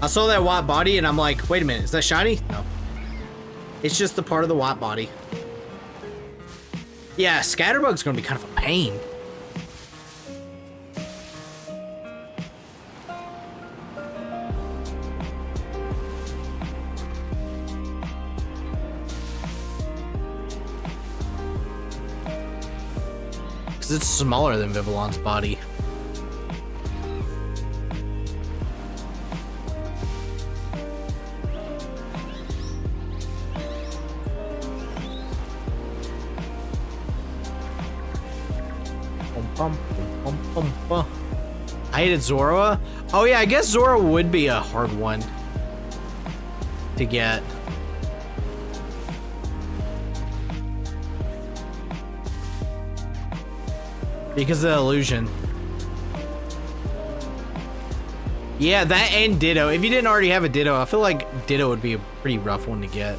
I saw that white body and I'm like, wait a minute, is that shiny? No. It's just the part of the white body. Yeah, Scatterbug's gonna be kind of a pain. Because it's smaller than Vivillon's body. I hated Zoroa. Oh yeah, I guess Zoroa would be a hard one to get. Because of the illusion. Yeah, that and Ditto. If you didn't already have a Ditto, I feel like Ditto would be a pretty rough one to get.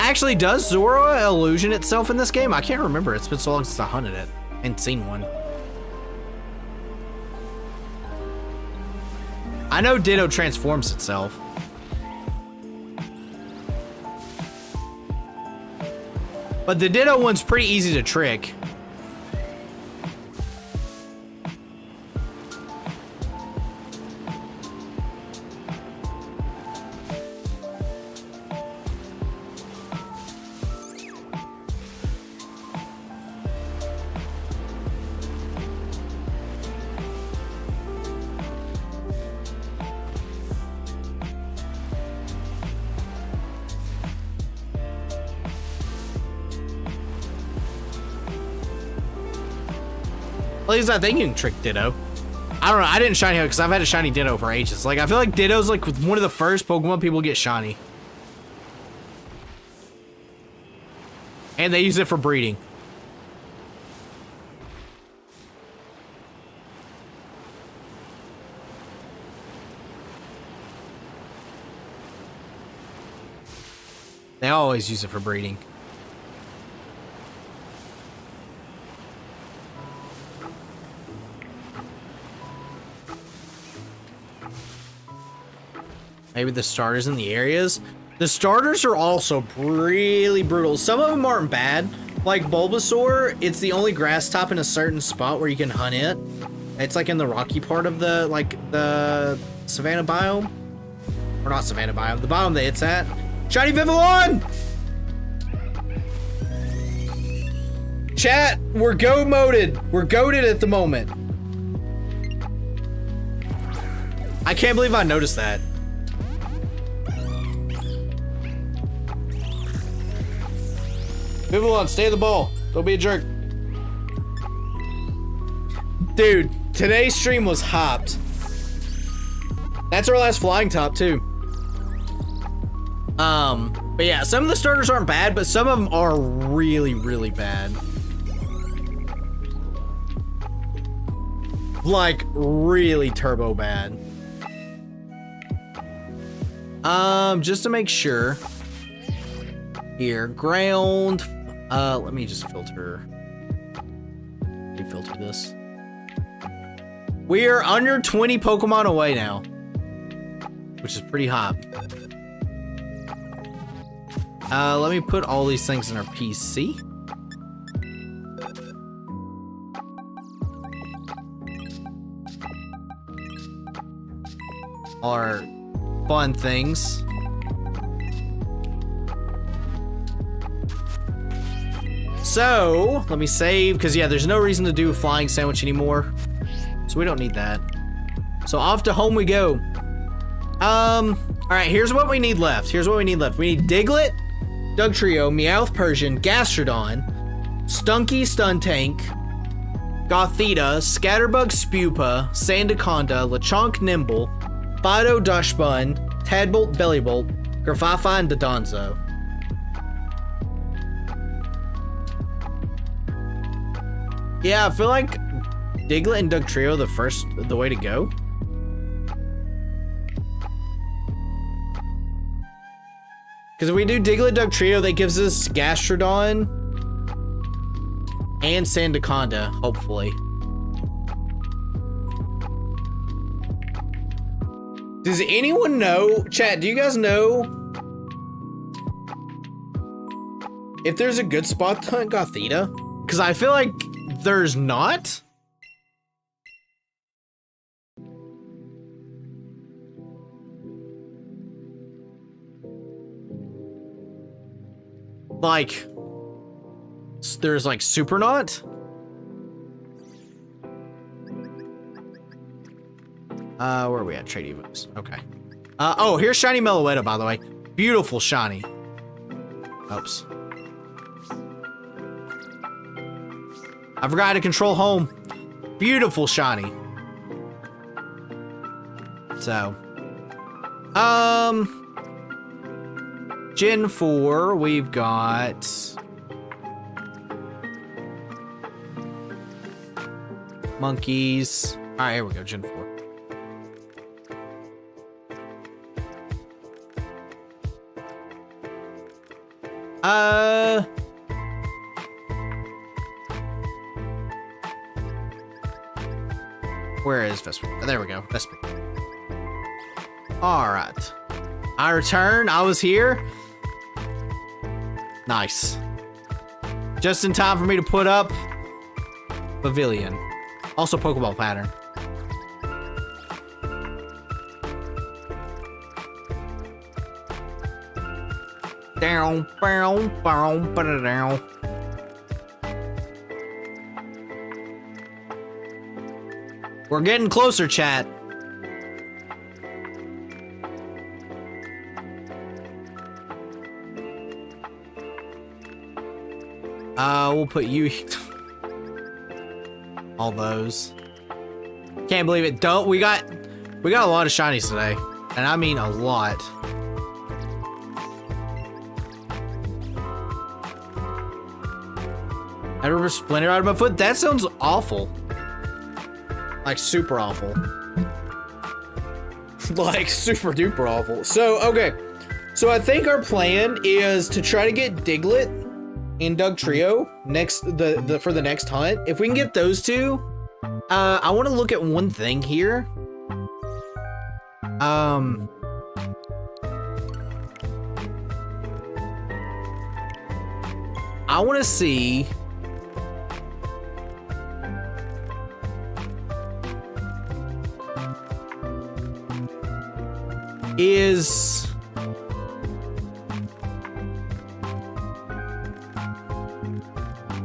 Actually, does Zoroa illusion itself in this game? I can't remember. It's been so long since I hunted it and seen one. I know Ditto transforms itself. But the Ditto one's pretty easy to trick. At least I think you can trick Ditto. I don't know. I didn't shiny because I've had a shiny Ditto for ages. Like, I feel like Ditto's like one of the first Pokemon people get shiny. And they use it for breeding. They always use it for breeding. Maybe the starters in the areas. The starters are also really brutal. Some of them aren't bad. Like Bulbasaur, it's the only grass top in a certain spot where you can hunt it. It's like in the rocky part of the, like, the savanna biome. Or not savanna biome, the biome that it's at. Shiny Vivillon! Chat, we're go-moded. We're goated at the moment. I can't believe I noticed that. Vivillon, stay the ball. Don't be a jerk. Dude, today's stream was hopped. That's our last flying top too. But yeah, some of the starters aren't bad, but some of them are really, really bad. Like, really turbo bad. Just to make sure. Here, ground. Let me just filter. Refilter this. We are under 20 Pokemon away now, which is pretty hot. Let me put all these things in our PC. our fun things. So, let me save, because yeah, there's no reason to do a flying sandwich anymore. So we don't need that. So off to home we go. Alright, here's what we need left. We need Diglett, Dugtrio, Meowth Persian, Gastrodon, Stunky Stun Tank, Gothita, Scatterbug Spupa, Sandaconda, Lechonk Nimble, Fido Dushbun, Tadbolt Bellybolt, Grafafa, and Dodonzo. Yeah, I feel like Diglett and Dugtrio the way to go. Because if we do Diglett Dugtrio, that gives us Gastrodon and Sandaconda, hopefully. Does anyone know, chat, do you guys know if there's a good spot to hunt Gothita? Because I feel like there's not. Like, there's like Supernaut. Where are we at? Trade evos. Okay. Oh, here's Shiny Meloetta, by the way. Beautiful shiny. Oops. I forgot to control home. Beautiful shiny. So, Gen 4, we've got monkeys. All right, here we go, Gen 4. Where is Vesper? There we go, Vesper. All right. I return. I was here. Nice. Just in time for me to put up Pavilion. Also Pokeball pattern. Down, down, down, down. We're getting closer, chat. We'll put you all those. Can't believe it. We got a lot of shinies today, and I mean a lot. I remember Splinter out of my foot. That sounds awful. Like super awful. Like super duper awful. So, okay. So I think our plan is to try to get Diglett and Dugtrio for the next hunt. If we can get those two, I want to look at one thing here. I want to see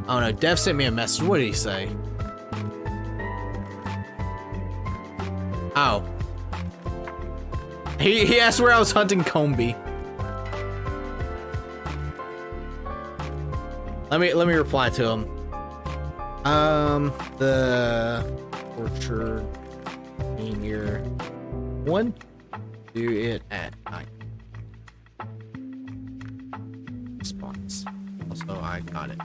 oh no, Dev sent me a message. What did he say? Oh. He asked where I was hunting Combee. Let me reply to him. The orchard near 1. Do it at night. Response. Also, I got it.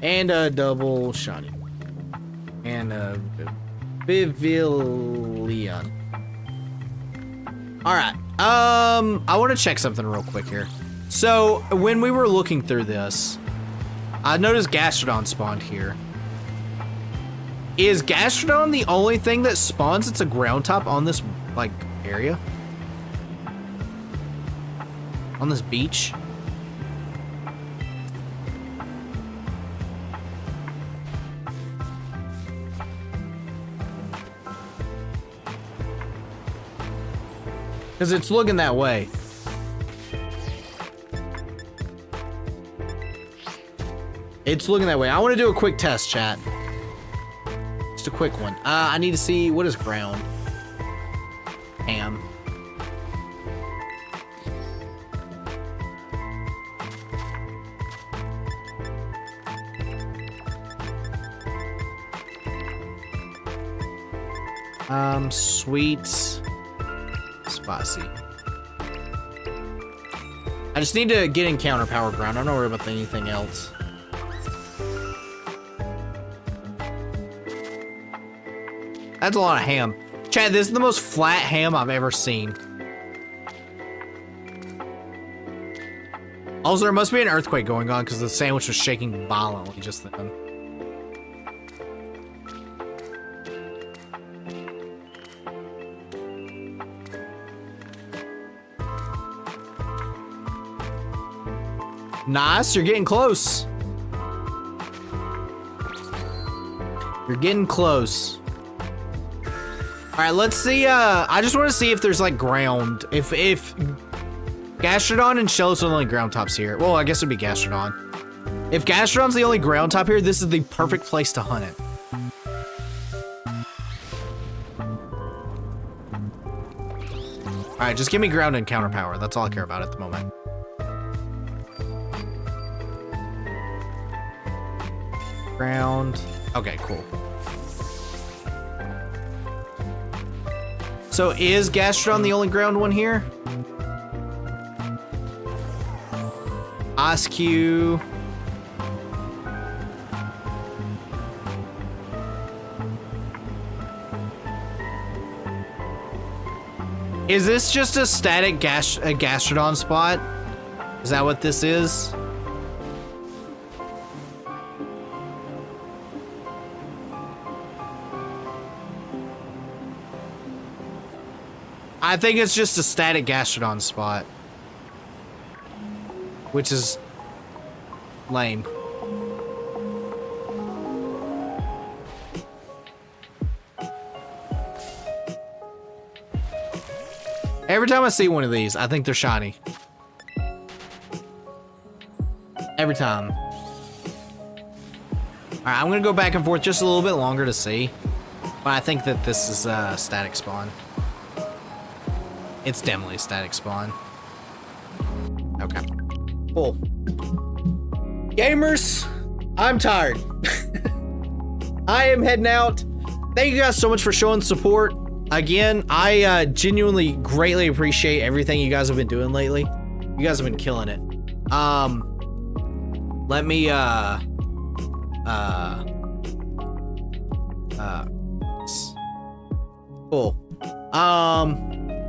And a double shiny. And a Pavilion. Alright. I want to check something real quick here. So, when we were looking through this, I noticed Gastrodon spawned here. Is Gastrodon the only thing that spawns that's a ground top on this, like, area? On this beach? Because it's looking that way. It's looking that way. I want to do a quick test, chat. Just a quick one. I need to see, what is ground? Ham. Sweet. Spicy. I just need to get encounter power ground. I don't worry about anything else. That's a lot of ham. Chad, this is the most flat ham I've ever seen. Also, there must be an earthquake going on because the sandwich was shaking violently just then. Nice, you're getting close. You're getting close. All right, let's see. I just want to see if there's like ground. If Gastrodon and Shellos are the only ground tops here. Well, I guess it'd be Gastrodon. If Gastrodon's the only ground top here, this is the perfect place to hunt it. All right, just give me ground and counter power. That's all I care about at the moment. Ground. Okay, cool. So is Gastrodon the only ground one here? Askew. Is this just a static Gastrodon spot? Is that what this is? I think it's just a static Gastrodon spot. Which is lame. Every time I see one of these, I think they're shiny. Every time. Alright, I'm gonna go back and forth just a little bit longer to see. But I think that this is a static spawn. It's definitely a static spawn. Okay. Cool. Gamers, I'm tired. I am heading out. Thank you guys so much for showing support. Again, I genuinely greatly appreciate everything you guys have been doing lately. You guys have been killing it. Let me cool.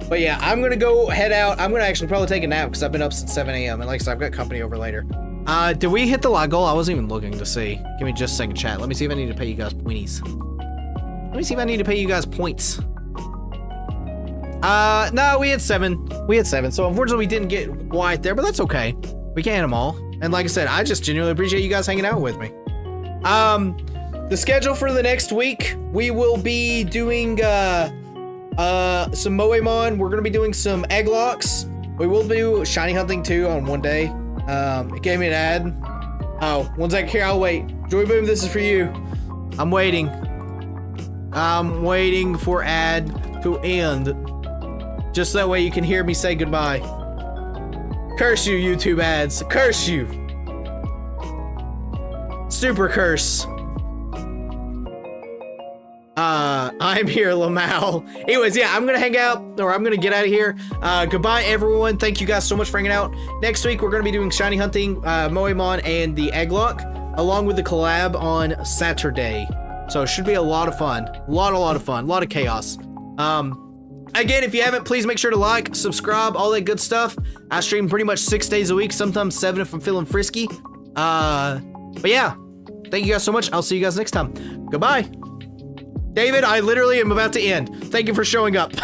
But yeah, I'm gonna go head out. I'm gonna actually probably take a nap because I've been up since 7 a.m. and like I said, I've got company over later. Did we hit the log goal? I wasn't even looking to see. Give me just a second, chat. Let me see if I need to pay you guys pointies. Let me see if I need to pay you guys points. No, we had 7. We had 7. So unfortunately we didn't get white there, but that's okay. We can hit them all. And like I said, I just genuinely appreciate you guys hanging out with me. The schedule for the next week, we will be doing, some Moemon. We're gonna be doing some egg locks. We will do shiny hunting too on one day. It gave me an ad. Oh, one second here, I'll wait. Joy Boom, this is for you. I'm waiting. I'm waiting for ad to end. Just that way you can hear me say goodbye. Curse you, YouTube ads. Curse you. Super curse. I'm here, Lamau. Anyways, yeah, I'm gonna hang out, or I'm gonna get out of here. Goodbye, everyone. Thank you guys so much for hanging out. Next week, we're gonna be doing shiny hunting, Moemon, and the egg lock, along with the collab on Saturday. So it should be a lot of fun. A lot of fun. A lot of chaos. Again, if you haven't, please make sure to like, subscribe, all that good stuff. I stream pretty much 6 days a week, sometimes 7 if I'm feeling frisky. But yeah, thank you guys so much. I'll see you guys next time. Goodbye. David, I literally am about to end. Thank you for showing up.